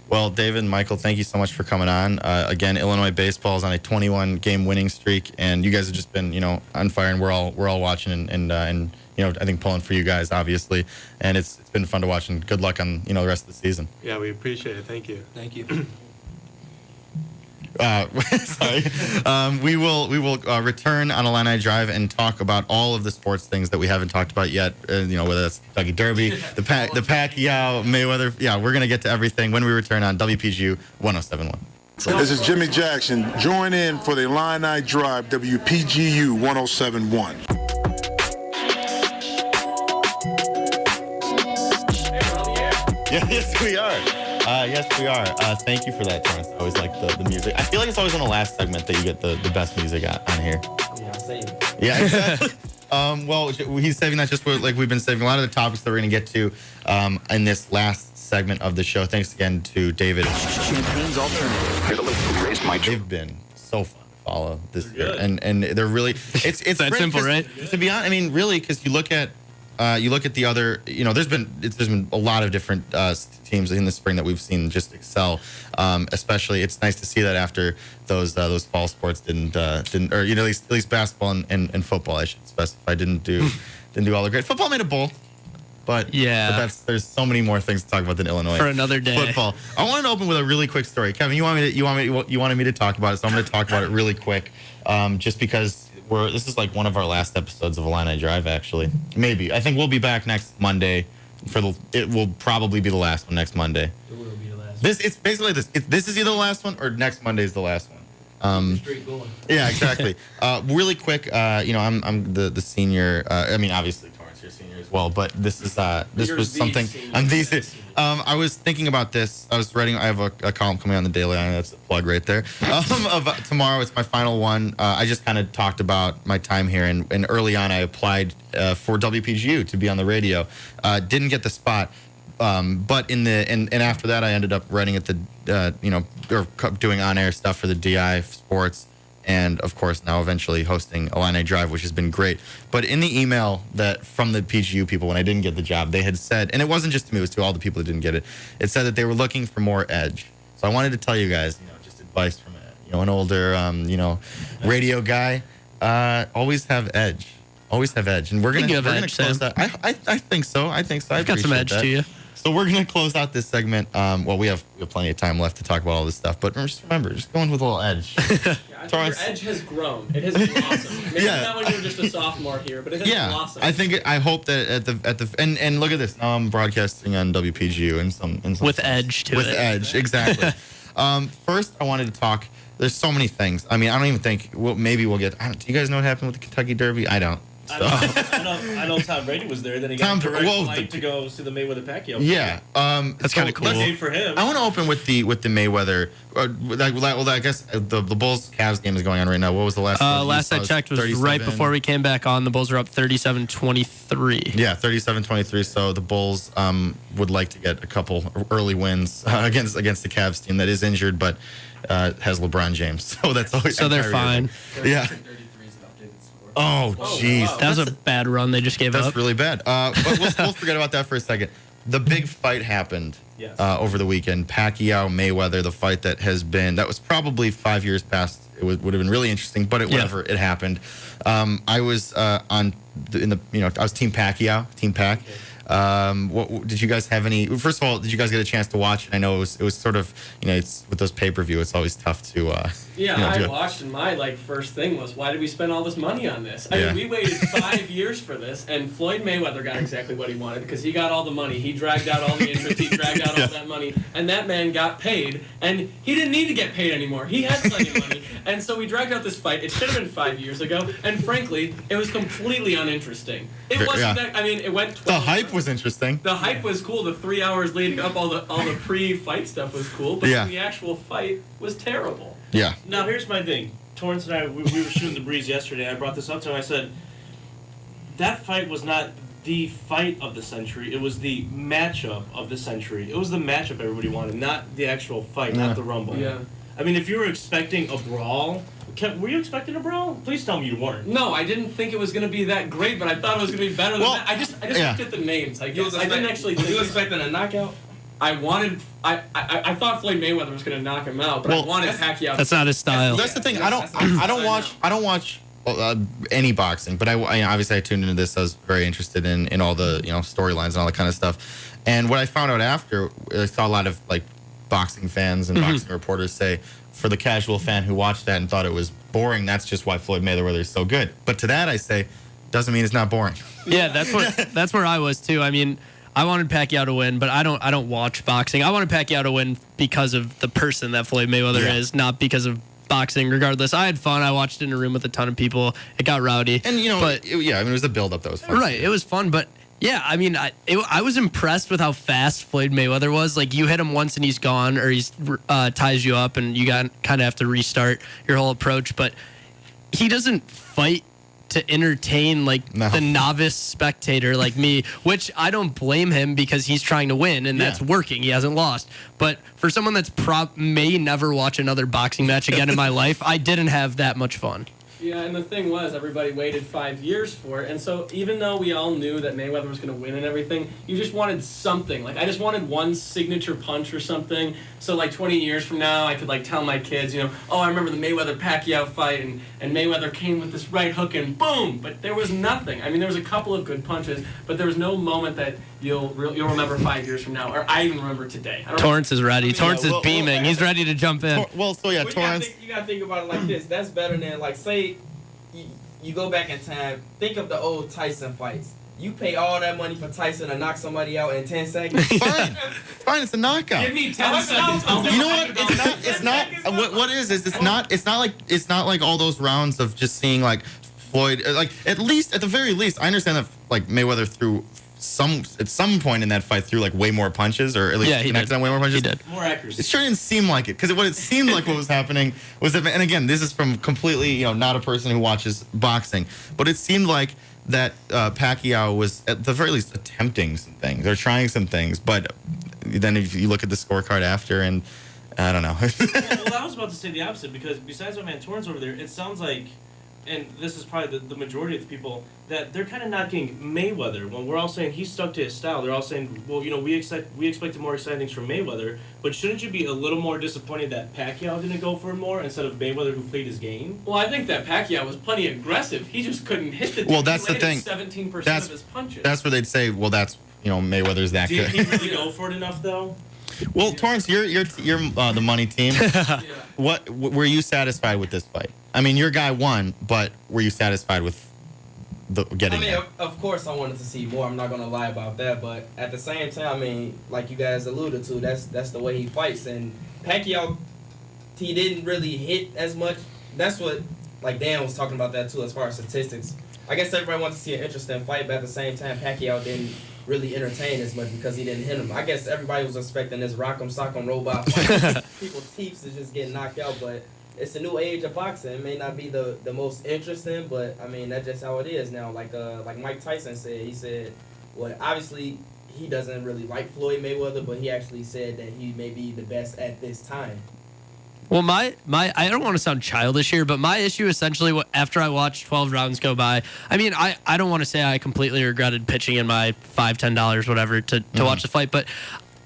Well, David and Michael, thank you so much for coming on. Again, Illinois baseball is on a 21-game winning streak, and you guys have just been, on fire, and we're all watching and I think pulling for you guys, obviously. And it's been fun to watch, and good luck on the rest of the season. Yeah, we appreciate it. Thank you. Thank you. Sorry. We will return on Illini Drive and talk about all of the sports things that we haven't talked about yet. Whether that's Kentucky Derby, the Pacquiao, Mayweather. Yeah, we're gonna get to everything when we return on WPGU 107.1. This is Jimmy Jackson. Join in for the Illini Drive, WPGU 107.1. Yes, we are. Yes, we are. Thank you for that, Terrence. I always like the music. I feel like it's always in the last segment that you get the best music on here. Yeah, same. Yeah, exactly. Well, he's saving that just for, like we've been saving a lot of the topics that we're going to get to in this last segment of the show. Thanks again to David. Champagne's alternative. They've been so fun to follow this year, and they're really it's that simple, right? To be honest, I mean, really, because you look at the other, there's been a lot of different teams in the spring that we've seen just excel. Especially, it's nice to see that after those fall sports didn't or at least basketball and football, I should specify, didn't do all the great. Football made a bowl, but yeah, there's so many more things to talk about than Illinois for another day. Football. I wanted to open with a really quick story, Kevin. You wanted me to talk about it, so I'm going to talk about it really quick, just because. This is like one of our last episodes of Illini Drive, actually. Maybe. I think we'll be back next Monday. It will probably be the last one next Monday. It will be the last It's basically this. This is either the last one or next Monday is the last one. Straight going. Yeah, exactly. Really quick, I'm the senior. I mean, obviously, Torrance, you're a senior as well. But this was something. I'm the. I was thinking about this. I was writing. I have a column coming on the Daily. I know that's a plug right there. Of tomorrow, it's my final one. I just kind of talked about my time here, and early on, I applied for WPGU to be on the radio. Didn't get the spot, but and after that, I ended up writing at the or doing on-air stuff for the DI Sports. And of course, now eventually hosting Illini Drive, which has been great. But in the email that from the PGU people, when I didn't get the job, they had said, and it wasn't just to me, it was to all the people that didn't get it. It said that they were looking for more edge. So I wanted to tell you guys, just advice from an older, radio guy. Always have edge. Always have edge. And we're gonna close that. I think so. I got some edge to you. So we're going to close out this segment. Well, we have plenty of time left to talk about all this stuff, but just remember, just going with a little edge. Yeah, I think your edge has grown. It has blossomed. Maybe not when you were just a sophomore here, but it has blossomed. I hope that at the and look at this. Now I'm broadcasting on WPGU in some with edge to with edge, exactly. First, I wanted to talk there's so many things. I mean, I don't even think. Well, maybe we'll get. Do you guys know what happened with the Kentucky Derby? I don't. So. I know Tom Brady was there. Then he got a direct flight to go see the Mayweather-Pacquiao. Yeah, that's kind of cool. Good for him. I want to open with the Mayweather. Well, I guess the Bulls-Cavs game is going on right now. What was the last? Last I checked was 37. right before we came back on. The Bulls are up 37-23. Yeah, 37-23. So the Bulls would like to get a couple early wins against the Cavs team that is injured, but has LeBron James. So that's always so they're fine. Yeah. Oh, jeez. Wow. That was a bad run they just gave up. That's really bad. But we'll forget about that for a second. The big fight happened over the weekend. Pacquiao-Mayweather, the fight that was probably 5 years past. It would have been really interesting, but whatever, it happened. I was I was Team Pacquiao, Team Pac. What did you guys have any? First of all, did you guys get a chance to watch it? I know it was sort of it's with those pay-per-view. It's always tough to. I watched, and my first thing was, why did we spend all this money on this? I mean, we waited 5 years for this, and Floyd Mayweather got exactly what he wanted because he got all the money. He dragged out all the interest. He dragged out all that money, and that man got paid, and he didn't need to get paid anymore. He had plenty of money, and so we dragged out this fight. It should have been 5 years ago, and frankly, it was completely uninteresting. It wasn't that. I mean, it went. 12 the hype was interesting. The hype was cool. The 3 hours leading up, all the pre-fight stuff was cool, but the actual fight was terrible. Yeah. Now here's my thing. Torrance and I, we were shooting the breeze yesterday. I brought this up to him. I said, that fight was not the fight of the century. It was the matchup of the century. It was the matchup everybody wanted, not the actual fight, not the rumble. Yeah. I mean, if you were expecting a brawl, were you expecting a brawl? Please tell me you weren't. No, I didn't think it was going to be that great, but I thought it was going to be better than that. I just looked at the names. I didn't actually think. Was you expecting a knockout? I thought Floyd Mayweather was going to knock him out, but I wanted Pacquiao. That's not his style. That's the thing. I don't watch any boxing, but obviously I tuned into this. I was very interested in all the storylines and all that kind of stuff. And what I found out after, I saw a lot of boxing fans and boxing reporters say, for the casual fan who watched that and thought it was boring, that's just why Floyd Mayweather is so good. But to that I say, doesn't mean it's not boring. Yeah, that's where I was too. I mean, I wanted Pacquiao to win, but I don't watch boxing. I wanted Pacquiao to win because of the person that Floyd Mayweather is, not because of boxing. Regardless, I had fun. I watched it in a room with a ton of people. It got rowdy, and it was the build-up that was fun. Right, it was fun, but yeah, I mean, I was impressed with how fast Floyd Mayweather was. Like, you hit him once and he's gone, or he's ties you up, and you kind of have to restart your whole approach. But he doesn't fight to entertain the novice spectator like me, which I don't blame him because he's trying to win and that's working. He hasn't lost. But for someone that's may never watch another boxing match again in my life, I didn't have that much fun. Yeah, and the thing was, everybody waited 5 years for it, and so even though we all knew that Mayweather was going to win and everything, you just wanted something. I just wanted one signature punch or something, so 20 years from now, I could tell my kids, oh, I remember the Mayweather-Pacquiao fight, and Mayweather came with this right hook and boom, but there was nothing. I mean, there was a couple of good punches, but there was no moment that you'll remember 5 years from now, or I even remember today. Torrance is ready. Torrance is beaming. He's ready to jump in. Torrance. You gotta think about it like this. That's better than say you go back in time. Think of the old Tyson fights. You pay all that money for Tyson to knock somebody out in 10 seconds. Fine, it's a knockout. Give me 10 seconds. You know what? It's not. What is? It's not like all those rounds of just seeing Floyd. At the very least, I understand that Mayweather threw at some point in that fight threw way more punches, or at least connected on way more punches. He did. More accuracy. It sure didn't seem like it, because what it seemed like what was happening was that, and again, this is from completely not a person who watches boxing, but it seemed like that Pacquiao was at the very least attempting some things, or trying some things, but then if you look at the scorecard after, and I don't know. Well, I was about to say the opposite, because besides my man Torrance over there, it sounds like, and this is probably the majority of the people, that they're kind of knocking Mayweather. When we're all saying he stuck to his style, they're all saying, well, we expected more exciting things from Mayweather, but shouldn't you be a little more disappointed that Pacquiao didn't go for more instead of Mayweather, who played his game? Well, I think that Pacquiao was plenty aggressive. He just couldn't hit the. Well, that's the thing. 17% of his punches. That's where they'd say, well, that's Mayweather's that good. Did he really go for it enough though? Well, Torrance, you're the money team. What were you satisfied with this fight? I mean, your guy won, but were you satisfied with getting there? Of course I wanted to see more. I'm not going to lie about that. But at the same time, like you guys alluded to, that's the way he fights. And Pacquiao he didn't really hit as much. That's what, like Dan was talking about that too, as far as statistics. I guess everybody wants to see an interesting fight, but at the same time, Pacquiao didn't really entertain as much because he didn't hit him. I guess everybody was expecting this rock'em sock'em robot fight. People's teeth is just getting knocked out, but it's a new age of boxing. It may not be the most interesting, but I mean that's just how it is now. Like Mike Tyson said, he said, well, obviously he doesn't really like Floyd Mayweather, but he actually said that he may be the best at this time. Well, my I don't want to sound childish here, but my issue essentially after I watched 12 rounds go by, I mean, I don't want to say I completely regretted pitching in my $5-10 whatever to watch the fight, but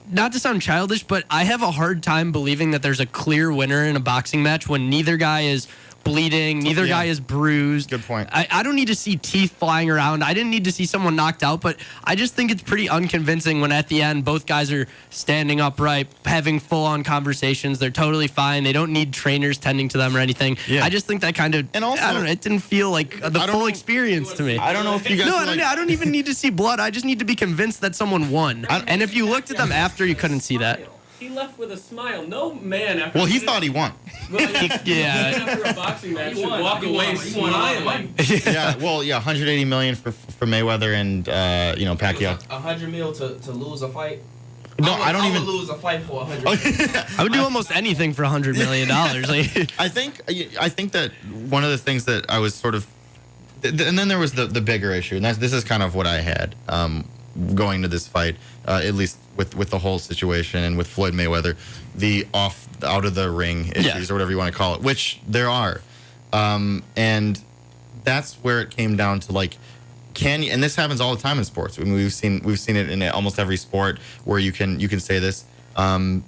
not to sound childish, but I have a hard time believing that there's a clear winner in a boxing match when neither guy is bleeding, neither guy is bruised. Good point. I don't need to see teeth flying around. I didn't need to see someone knocked out, but I just think it's pretty unconvincing when at the end both guys are standing upright, having full-on conversations. They're totally fine. They don't need trainers tending to them or anything. Yeah. I just think that kind of, and also, I don't know, it didn't feel like the full experience to me. I don't know if you guys I don't even need to see blood. I just need to be convinced that someone won. And if you looked at them after, you couldn't see that. He left with a smile. No man after. Well, he thought he won. Well, yeah. After a boxing match, should walk away smiling. Yeah. Well, yeah. $180 million for Mayweather and Pacquiao. $100 million to lose a fight. No, I don't even lose a fight for $100 million. I would do almost anything for $100 million. I think that one of the things that I was sort of, and then there was the bigger issue, and this is kind of what I had going to this fight, at least with the whole situation and with Floyd Mayweather, the out of the ring issues or whatever you want to call it, which there are, and that's where it came down to, like, and this happens all the time in sports. I mean, we've seen it in almost every sport where you can say this. Can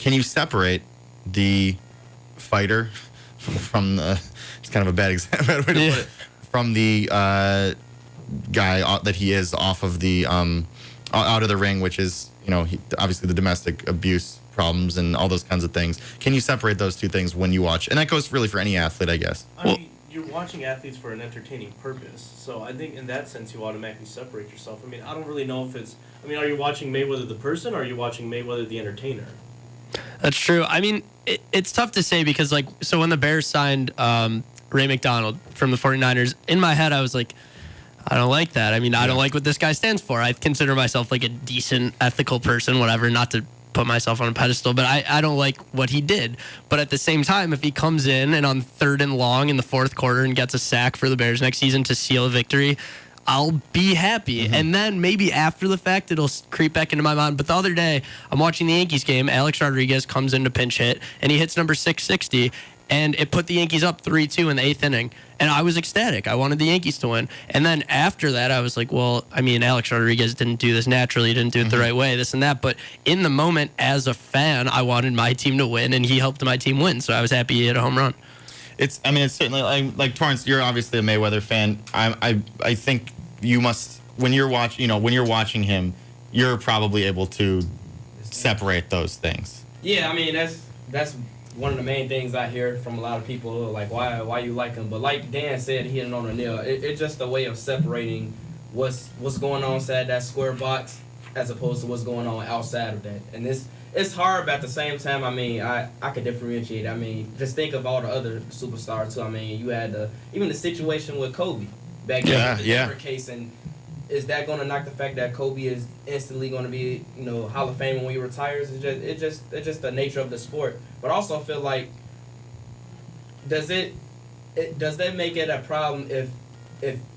you separate the fighter from the? It's kind of a bad example way to put it. From the guy that he is off of the out of the ring, which is obviously the domestic abuse problems and all those kinds of things. Can you separate those two things when you watch? And that goes really for any athlete, I guess. I mean, you're watching athletes for an entertaining purpose. So I think in that sense you automatically separate yourself. I mean, I don't really know if it's... I mean, are you watching Mayweather the person, or are you watching Mayweather the entertainer? That's true. I mean, it's tough to say because, like, so when the Bears signed Ray McDonald from the 49ers, in my head I was like, I don't like that. I mean, I don't like what this guy stands for. I consider myself like a decent, ethical person, whatever, not to put myself on a pedestal, but I don't like what he did. But at the same time, if he comes in and on 3rd and long in the 4th quarter and gets a sack for the Bears next season to seal a victory, I'll be happy. And then maybe after the fact, it'll creep back into my mind. But the other day, I'm watching the Yankees game. Alex Rodriguez comes in to pinch hit, and he hits number 660. And it put the Yankees up 3-2 in the 8th inning. And I was ecstatic. I wanted the Yankees to win. And then after that, I was like, well, I mean, Alex Rodriguez didn't do this naturally. He didn't do it the right way, this and that. But in the moment, as a fan, I wanted my team to win, and he helped my team win. So I was happy he hit a home run. It's certainly, like Torrance, you're obviously a Mayweather fan. I think you must, when you're watching him, you're probably able to separate those things. Yeah, I mean, that's one of the main things I hear from a lot of people, like, why you like him. But like Dan said, he hit it on the nail. It's just a way of separating what's going on inside that square box as opposed to what's going on outside of that. And it's hard, but at the same time, I mean, I could differentiate. I mean, just think of all the other superstars too. I mean, you had even the situation with Kobe back in the Denver case, and is that going to knock the fact that Kobe is instantly going to be, Hall of Fame when he retires? It's just the nature of the sport. But I also feel like, does that make it a problem if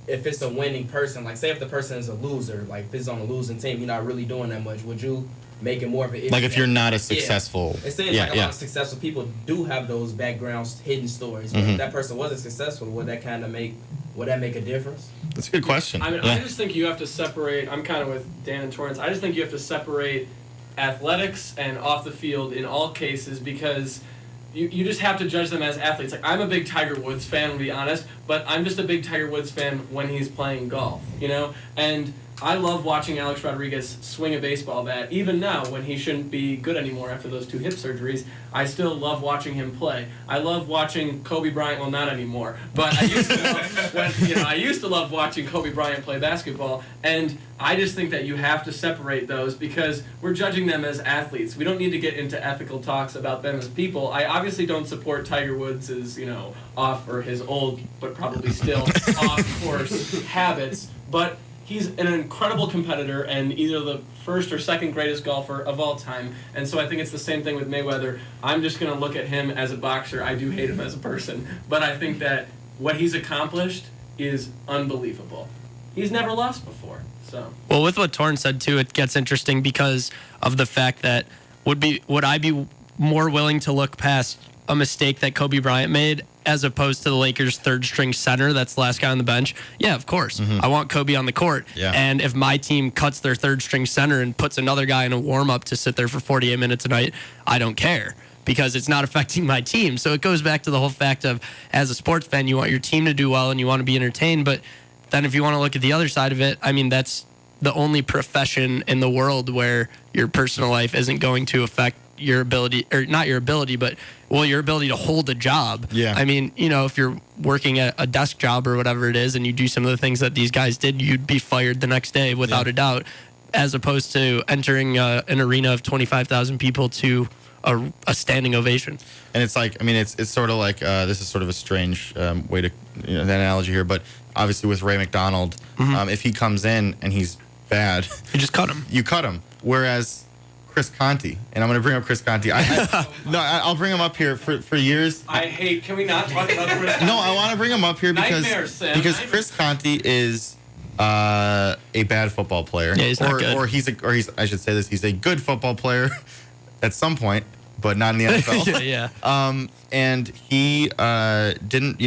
it's a winning person? Like, say if the person is a loser, like if it's on a losing team, you're not really doing that much. Would you make it more of an issue? Like if you're not as successful. It seems like a lot of successful people do have those backgrounds, hidden stories. But if that person wasn't successful, would that make a difference? That's a good question. I mean, I just think you have to separate. I'm kind of with Dan and Torrance. I just think you have to separate athletics and off the field in all cases, because you just have to judge them as athletes. Like, I'm a big Tiger Woods fan, to be honest, but I'm just a big Tiger Woods fan when he's playing golf, And I love watching Alex Rodriguez swing a baseball bat. Even now, when he shouldn't be good anymore after those 2 hip surgeries, I still love watching him play. I love watching Kobe Bryant. Well, not anymore, but I used to. I used to love watching Kobe Bryant play basketball, and I just think that you have to separate those because we're judging them as athletes. We don't need to get into ethical talks about them as people. I obviously don't support Tiger Woods' off or his old but probably still off course habits, but he's an incredible competitor and either the first or second greatest golfer of all time. And so I think it's the same thing with Mayweather. I'm just going to look at him as a boxer. I do hate him as a person. But I think that what he's accomplished is unbelievable. He's never lost before. So. Well, with what Torrin said, too, it gets interesting because of the fact that would I be more willing to look past a mistake that Kobe Bryant made as opposed to the Lakers' third-string center that's the last guy on the bench? Yeah, of course. I want Kobe on the court. Yeah. And if my team cuts their third-string center and puts another guy in a warm-up to sit there for 48 minutes a night, I don't care because it's not affecting my team. So it goes back to the whole fact of, as a sports fan, you want your team to do well and you want to be entertained. But then if you want to look at the other side of it, I mean, that's the only profession in the world where your personal life isn't going to affect your ability, or not your ability, but your ability to hold a job. Yeah. I mean, if you're working at a desk job or whatever it is, and you do some of the things that these guys did, you'd be fired the next day without a doubt, as opposed to entering an arena of 25,000 people to a standing ovation. And it's like, I mean, it's sort of like, this is sort of a strange way to, the analogy here, but obviously with Ray McDonald, if he comes in and he's bad, you just cut him. You cut him. Whereas Chris Conti, and I'm going to bring up Chris Conti. I'll bring him up here for years. Can we not talk about Chris Conti? No, I want to bring him up here because Chris Conti is a bad football player. Yeah, he's not good. He's I should say this, he's a good football player at some point, but not in the NFL. Yeah. And he didn't,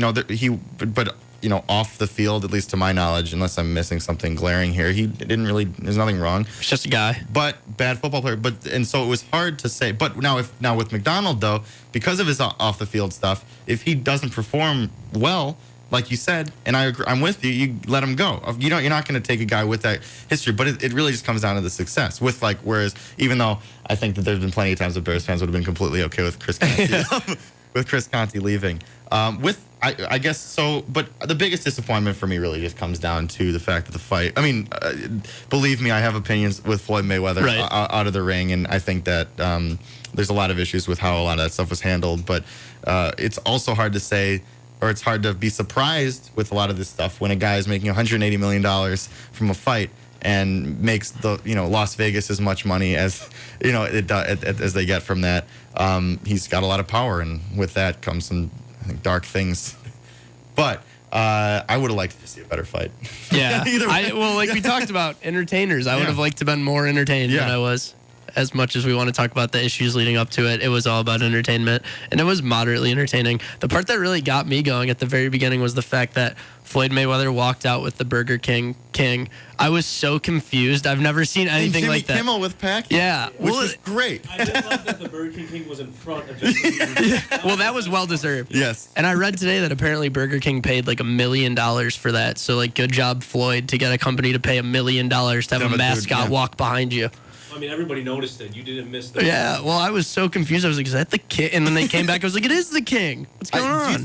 off the field, at least to my knowledge, unless I'm missing something glaring here, he didn't really, there's nothing wrong. He's just a guy. But bad football player. And so it was hard to say. But now with McDonald, though, because of his off the field stuff, if he doesn't perform well, like you said, and I agree, I'm with you, you let him go. You're not going to take a guy with that history, but it really just comes down to the success. Whereas, even though I think that there's been plenty of times that Bears fans would have been completely okay with Chris Conti, with Chris Conti leaving. I guess so, but the biggest disappointment for me really just comes down to the fact that the fight. I mean, believe me, I have opinions with Floyd Mayweather out of the ring, and I think that there's a lot of issues with how a lot of that stuff was handled. But it's also hard to say, or it's hard to be surprised with a lot of this stuff when a guy is making $180 million from a fight and makes the Las Vegas as much money as as they get from that. He's got a lot of power, and with that comes some, I think, dark things. But I would have liked to see a better fight. Yeah. Like we talked about, entertainers. I would have liked to have been more entertained than I was. As much as we want to talk about the issues leading up to it, it was all about entertainment, and it was moderately entertaining. The part that really got me going at the very beginning was the fact that Floyd Mayweather walked out with the Burger King. I was so confused. I've never seen anything Jimmy like that. Kimmel with Pacquiao. Yeah, which was great. I did love that the Burger King was in front of just. Well, that was well deserved. Yes. And I read today that apparently Burger King paid like $1 million for that. So good job, Floyd, to get a company to pay $1 million to have a mascot walk behind you. I mean, everybody noticed it. You didn't miss that. Yeah, well, I was so confused. I was like, is that the king? And then they came back. I was like, it is the king. What's going on?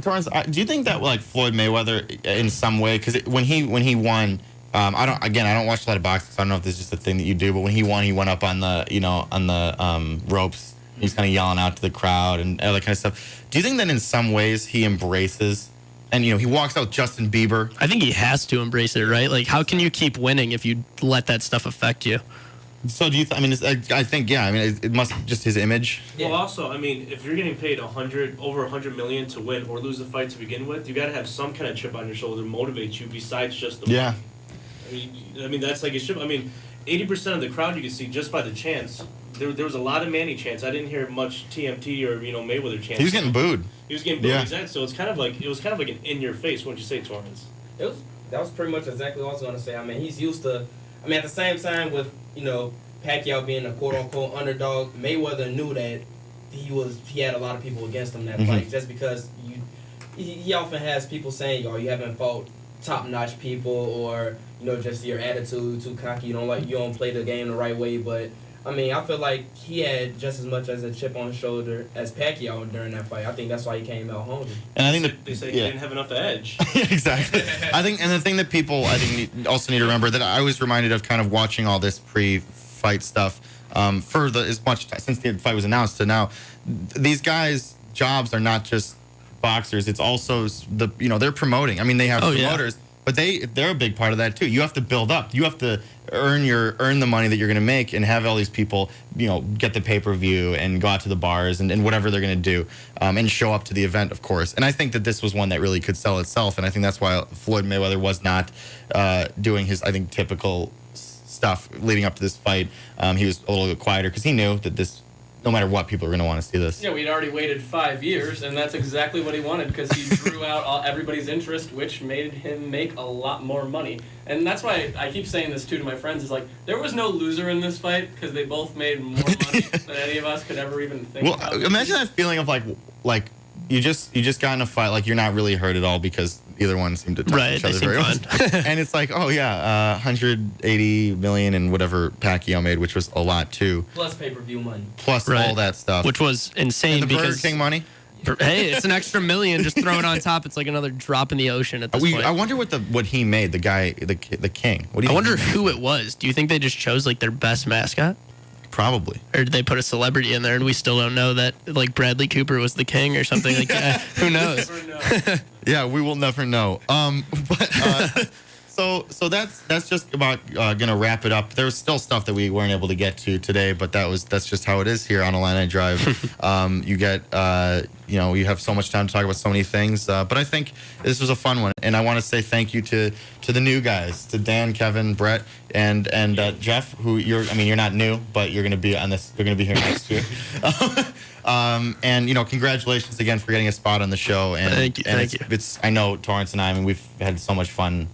Torrance, do you think that Floyd Mayweather in some way, because when he won, I don't watch a lot of boxing, so I don't know if this is just a thing that you do, but when he went up on the ropes. He's kind of yelling out to the crowd and all that kind of stuff. Do you think that in some ways he embraces, and he walks out Justin Bieber? I think he has to embrace it, right? Like, how can you keep winning if you let that stuff affect you? So do you? I think it must just his image. Well, also, I mean, if you're getting paid over $100 million to win or lose a fight to begin with, you got to have some kind of chip on your shoulder to motivate you besides just the money. I mean that's like a chip. I mean, 80% of the crowd you can see just by the chants. There was a lot of Manny chants. I didn't hear much TMT or Mayweather chants. He was getting booed. Exactly. So it was kind of like an in your face, wouldn't you say, Torrance? That was pretty much exactly what I was going to say. I mean, he's used to. I mean, at the same time with Pacquiao being a quote unquote underdog, Mayweather knew that he had a lot of people against him in that fight, just because he often has people saying, "Oh, you haven't fought top-notch people, or just your attitude too cocky. You don't play the game the right way. But I mean, I feel like he had just as much as a chip on his shoulder as Pacquiao during that fight. I think that's why he came out hungry. And I think They say he didn't have enough edge. Exactly. I think, and the thing that people also need to remember, that I was reminded of kind of watching all this pre-fight stuff for as much time since the fight was announced to now. These guys' jobs are not just boxers; it's also they're promoting. I mean, they have promoters, but they're a big part of that too. You have to build up. You have to earn the money that you're going to make, and have all these people get the pay-per-view and go out to the bars and whatever they're going to do, and show up to the event, of course. And I think that this was one that really could sell itself, and I think that's why Floyd Mayweather was not doing his, I think, typical stuff leading up to this fight. He was a little bit quieter because he knew that this, no matter what, people are going to want to see this. Yeah, we'd already waited 5 years, and that's exactly what he wanted, because he drew out everybody's interest, which made him make a lot more money. And that's why I keep saying this, too, to my friends, is like, there was no loser in this fight, because they both made more money than any of us could ever even think about. Imagine that feeling of like you just got in a fight, like you're not really hurt at all because either one seemed to touch each other very well. And it's like, oh yeah, 180 million and whatever Pacquiao made, which was a lot too. Plus pay-per-view money. Plus all that stuff. Which was insane, and the because Burger King money. Hey, it's an extra $1 million. Just throw it on top. It's like another drop in the ocean at this point. I wonder what he made. The guy, the king. What do you I wonder who it was. Do you think they just chose like their best mascot? Probably. Or did they put a celebrity in there and we still don't know that, like Bradley Cooper was the king or something? Like, who knows? Yeah, we will never know. So that's just about gonna wrap it up. There was still stuff that we weren't able to get to today, but that's just how it is here on Illini Drive. You get you have so much time to talk about so many things, but I think this was a fun one, and I want to say thank you to the new guys, to Dan, Kevin, Brett, and Jeff, who you're not new, but you're gonna be on this. You're gonna be here next year. And congratulations again for getting a spot on the show. And thank you. It's I know Torrance and I mean we've had so much fun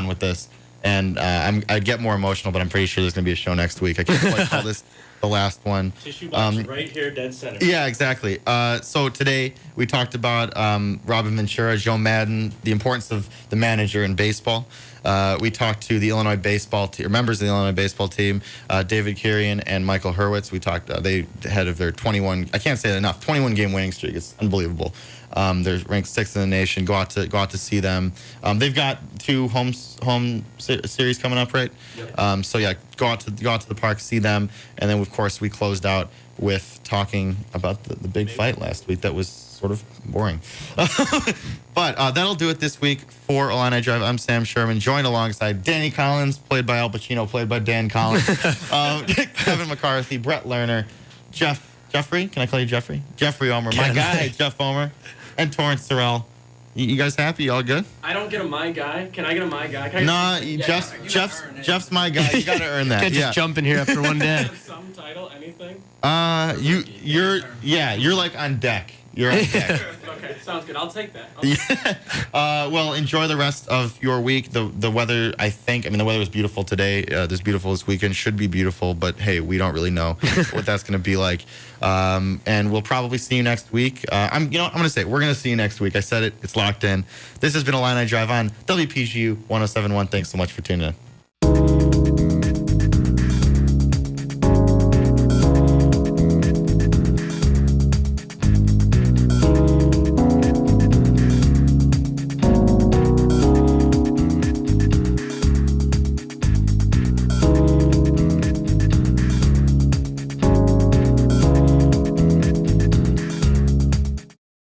with this, and I get more emotional, but I'm pretty sure there's gonna be a show next week. I can't quite call this the last one. Tissue box right here, dead center. Yeah, exactly. So today we talked about Robin Ventura, Joe Madden, the importance of the manager in baseball. We talked to the Illinois baseball team, members of the Illinois baseball team, David Kirian and Michael Hurwitz. We talked. They head of their 21. I can't say it enough. 21 game winning streak. It's unbelievable. They're ranked 6th in the nation. Go out to see them. They've got 2 home series coming up, right? Yep. So yeah, go out to the park, see them, and then of course we closed out with talking about the big fight last week. That was sort of boring. But that'll do it this week for Illini Drive. I'm Sam Sherman, joined alongside Danny Collins, played by Al Pacino, played by Dan Collins, Kevin McCarthy, Brett Lerner, Jeffrey, can I call you Jeffrey? Jeffrey Omer, my guy, Jeff Omer, and Torrance Terrell. You guys happy? You all good? I don't get a my guy. Can I get a my guy? Jeff's my guy. You gotta earn that. You can't just jump in here after one day. Some title, anything? You're like on deck. You're on deck. Okay, sounds good. I'll take that. Well, enjoy the rest of your week. The weather, the weather was beautiful today. This beautiful this weekend. Should be beautiful, but hey, we don't really know what that's going to be like. And we'll probably see you next week. I'm going to say it. We're going to see you next week. I said it. It's locked in. This has been Illini Drive on WPGU 107.1. Thanks so much for tuning in.